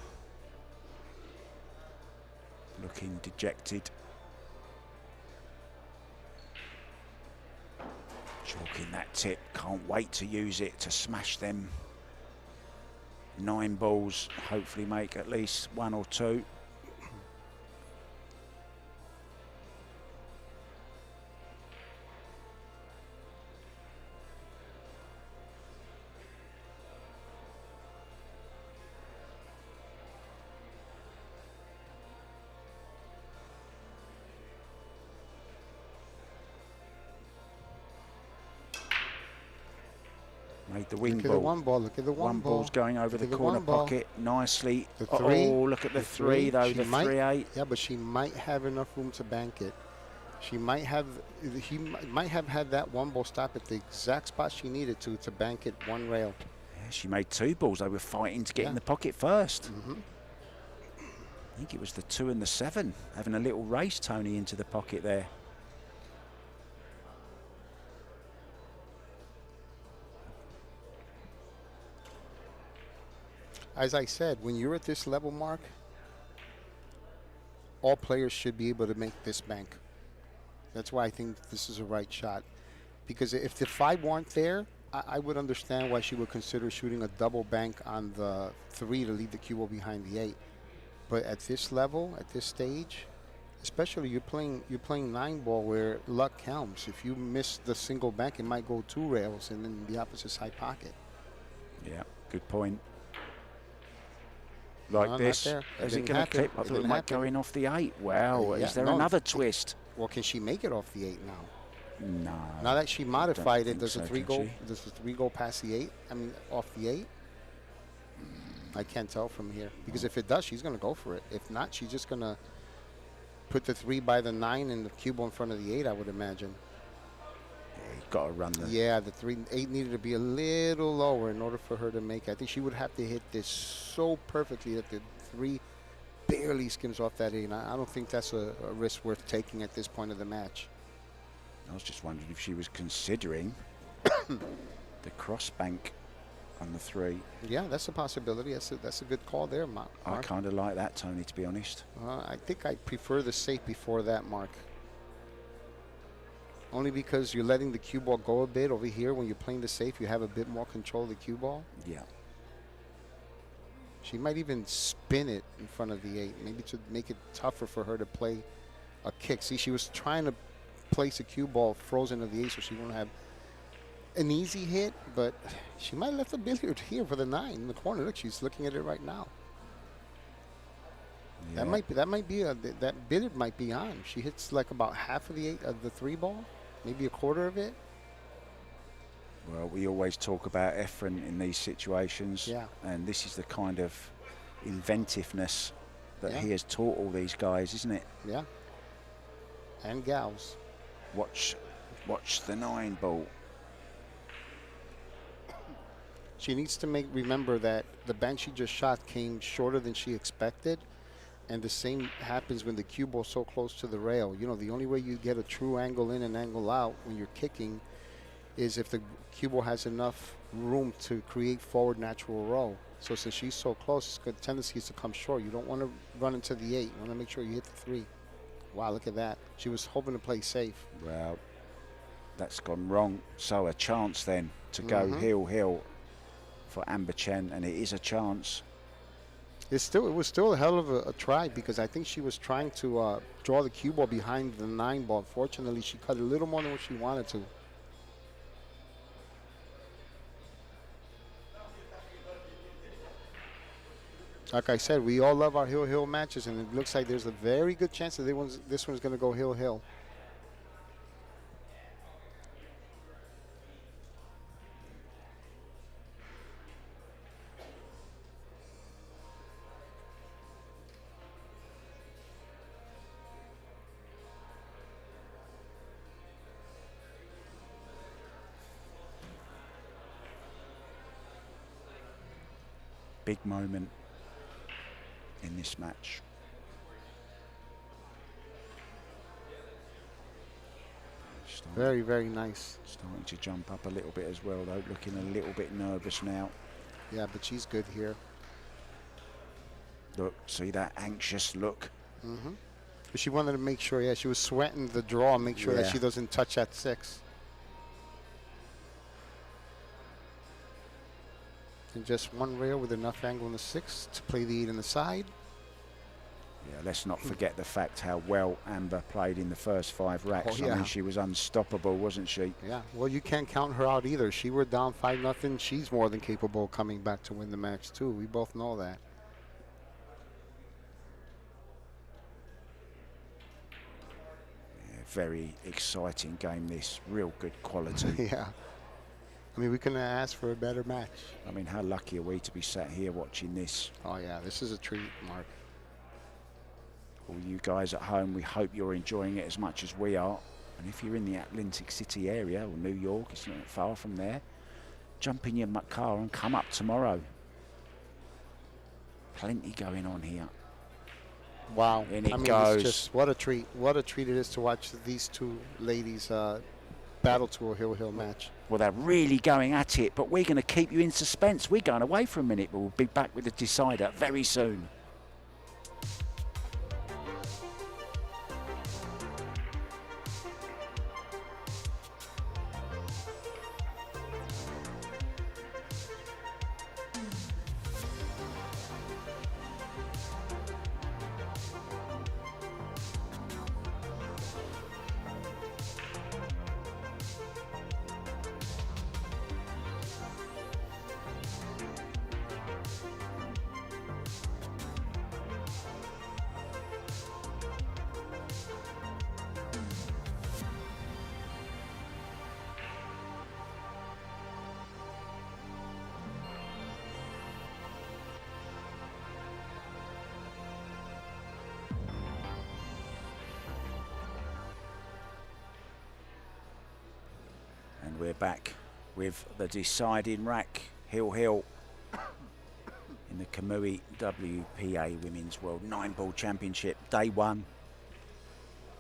looking dejected. Chalking that tip, can't wait to use it to smash them 9 balls, hopefully make at least 1 or 2. Made the wing Look at ball. the 1 ball. Look at the 1 ball. Ball's going over the corner pocket nicely. The 3. Oh, look at the 3 though. The 3-8. Yeah, but she might have enough room to bank it. She might have. He might have had that 1 ball stop at the exact spot she needed to bank it 1 rail. Yeah, she made 2 balls. They were fighting to get in the pocket first. Mm-hmm. I think it was the 2 and the 7 having a little race, Tony, into the pocket there. As I said, when you're at this level, Mark, all players should be able to make this bank. That's why I think this is a right shot. Because if the 5 weren't there, I would understand why she would consider shooting a double bank on the 3 to leave the cue ball behind the 8. But at this level, at this stage, especially you're playing 9-ball where luck counts. If you miss the single bank, it might go 2 rails and then the opposite side pocket. Yeah, good point. Like No, this. not there. Is It it didn't going to happen. clip? I It thought it didn't might happen. go in off the 8. Wow. Yeah, Is there no, another twist? Well, can she make it off the 8 now? No. Now that she modified it, think does so, the 3 can go? she? Does the 3 go past the 8? I mean, off the 8? I can't tell from here, because if it does, she's going to go for it. If not, she's just going to put the 3 by the 9 and the cue ball in front of the 8, I would imagine. Yeah, you've got to run the... Yeah, the 8 needed to be a little lower in order for her to make it. I think she would have to hit this so perfectly that the 3 barely skims off that 8. And I don't think that's a risk worth taking at this point of the match. I was just wondering if she was considering the cross bank on the 3. Yeah, that's a possibility. That's a good call there, Mark. I kind of like that, Tony, to be honest. I think I prefer the safe before that, Mark. Only because you're letting the cue ball go a bit over here. When you're playing the safe, you have a bit more control of the cue ball. Yeah. She might even spin it in front of the 8, maybe to make it tougher for her to play a kick. See, she was trying to place a cue ball frozen of the 8 so she won't have an easy hit, but she might have left the billiard here for the 9 in the corner. Look, she's looking at it right now. Yeah. That might be that billiard might be on. She hits like about half of the 8 of the 3 ball, maybe a quarter of it. Well, we always talk about Efren in these situations, yeah, and this is the kind of inventiveness that he has taught all these guys, isn't it? Yeah. And gals. Watch the 9 ball. She needs to remember that the bank she just shot came shorter than she expected, and the same happens when the cue ball's so close to the rail. You know, the only way you get a true angle in and angle out when you're kicking is if the cue ball has enough room to create forward natural roll. So since she's so close, the tendency is to come short. You don't want to run into the 8. You want to make sure you hit the 3. Wow, look at that. She was hoping to play safe. Well, that's gone wrong. So a chance then to go heel for Amber Chen, and it is a chance. It was still a hell of a try, because I think she was trying to draw the cue ball behind the 9 ball. Fortunately, she cut a little more than what she wanted to. Like I said, we all love our heel matches, and it looks like there's a very good chance that this one's going to go heel. Big moment in this match. Very, very nice. Starting to jump up a little bit as well, though, looking a little bit nervous now. Yeah, but she's good here. Look, see that anxious look? But she wanted to make sure, she was sweating the draw, make sure that she doesn't touch that 6. And just one rail with enough angle in the 6 to play the 8 in the side. Yeah, let's not forget the fact how well Amber played in the first 5 racks. I mean, she was unstoppable, wasn't she? Yeah, well, you can't count her out either. She were down 5-0. She's more than capable of coming back to win the match, too. We both know that. Yeah, very exciting game, this. Real good quality. Yeah. I mean, we couldn't ask for a better match. I mean, how lucky are we to be sat here watching this? Oh, yeah, this is a treat, Mark. All you guys at home, we hope you're enjoying it as much as we are. And if you're in the Atlantic City area or New York, it's not far from there, jump in your car and come up tomorrow. Plenty going on here. Wow. In it goes. It's just what a treat. What a treat it is to watch these 2 ladies battle to a heel match. Well, they're really going at it, but we're going to keep you in suspense. We're going away for a minute, but we'll be back with the decider very soon. We're back with the deciding rack, heel. in the Kamui WPA Women's World 9-Ball Championship, day 1.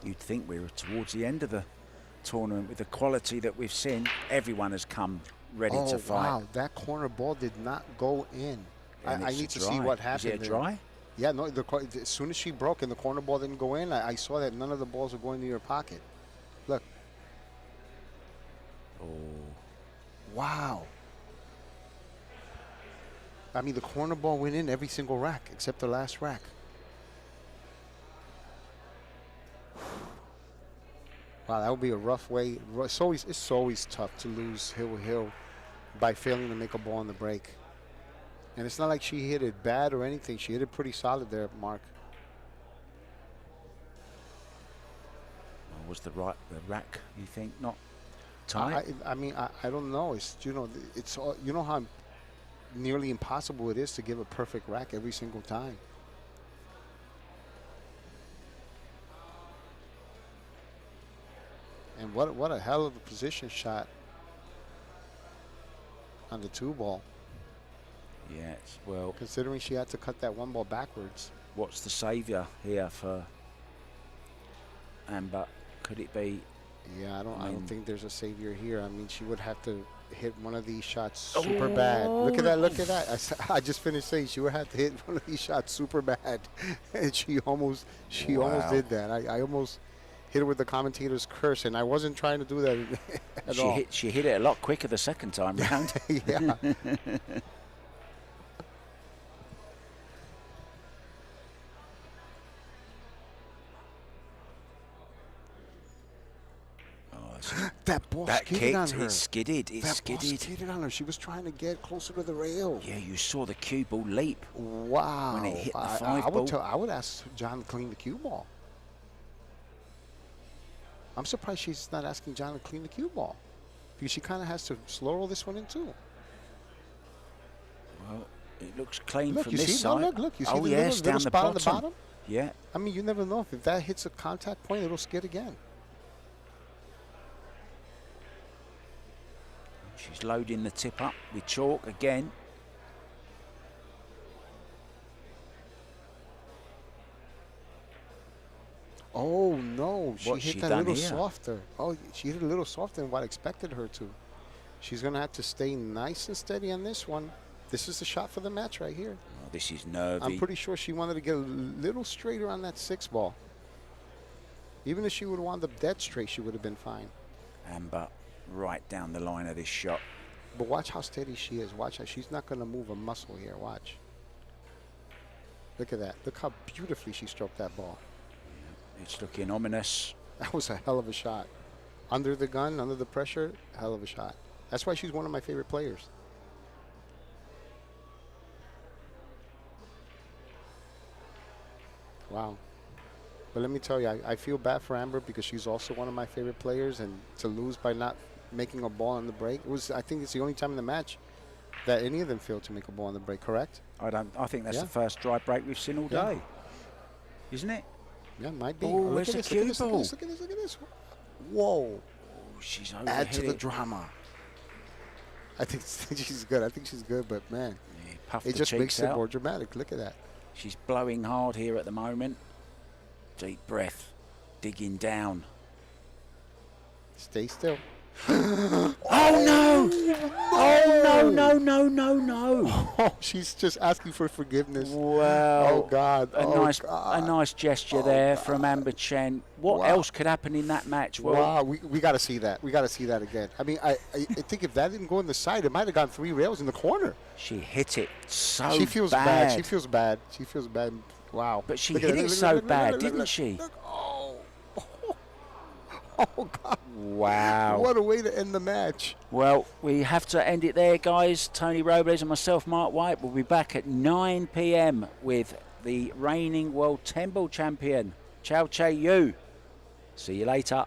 You'd think we were towards the end of the tournament with the quality that we've seen. Everyone has come ready to fight. Wow, that corner ball did not go in. I need to see what happened. Is it a dry? Yeah, no, as soon as she broke and the corner ball didn't go in, I saw that none of the balls were going to your pocket. Look. Oh. Wow. I mean, the corner ball went in every single rack except the last rack. Wow, that would be a rough way. It's always tough to lose hill by failing to make a ball on the break. And it's not like she hit it bad or anything. She hit it pretty solid there, Mark. Well, was the rack, you think, not tight? I mean, I don't know. It's, you know, it's all, you know how nearly impossible it is to give a perfect rack every single time. And what a hell of a position shot on the 2-ball. Yes, well, considering she had to cut that 1 ball backwards. What's the saviour here for Amber? Could it be? Yeah, I don't think there's a savior here. I mean, she would have to hit one of these shots super bad. Look at that! Look at that! I just finished saying she would have to hit one of these shots super bad, and she almost did that. I almost hit her with the commentator's curse, and I wasn't trying to do that at all. She hit it a lot quicker the second time round. Yeah. That ball skidded on her. It skidded. It skidded. Ball skidded on her. She was trying to get closer to the rail. Yeah, you saw the cue ball leap. Wow. When it hit the 5-ball. I would ask John to clean the cue ball. I'm surprised she's not asking John to clean the cue ball, because she kind of has to slow roll this one in too. Well, it looks clean look, from you this see, side. Look, you see oh, the yes, little down spot the on the bottom? Yeah. I mean, you never know if that hits a contact point, it'll skid again. She's loading the tip up with chalk again. Oh no, she hit that a little here? softer. Oh, she hit it a little softer than what I expected her to. She's gonna have to stay nice and steady on this one. This is the shot for the match right here. Oh, this is nervy. I'm pretty sure she wanted to get a little straighter on that 6-ball. Even if she would have wound up dead straight, she would have been fine. Amber right down the line of this shot. But watch how steady she is. Watch how she's not gonna move a muscle here. Watch. Look at that. Look how beautifully she stroked that ball. It's looking ominous. That was a hell of a shot. Under the gun, under the pressure, hell of a shot. That's why she's one of my favorite players. Wow. But let me tell you, I feel bad for Amber because she's also one of my favorite players, and to lose by not making a ball on the break, I think it's the only time in the match that any of them failed to make a ball on the break, correct? I think that's the first dry break we've seen all day. Isn't it? Yeah, it might be. Oh, look at this, look at this, look at this, look at this. Whoa. Oh, she's add to the drama. I think she's good. I think she's good, but man, it just makes it more dramatic. Look at that. She's blowing hard here at the moment. Deep breath, digging down. Stay still. Oh no! Oh no, no, no, no, no. Oh, she's just asking for forgiveness. Well, oh God. A nice gesture there from Amber Chen. What else could happen in that match? Well, wow, we got to see that. We got to see that again. I mean, I think if that didn't go in the side, it might have gone 3 rails in the corner. She hit it so bad. She feels bad. She feels bad. She feels bad. Wow. But she hit it so bad, didn't she? Oh, God. Wow. What a way to end the match. Well, we have to end it there, guys. Tony Robles and myself, Mark White, will be back at 9 p.m. with the reigning world 10-ball champion, Chow Che Yu. See you later.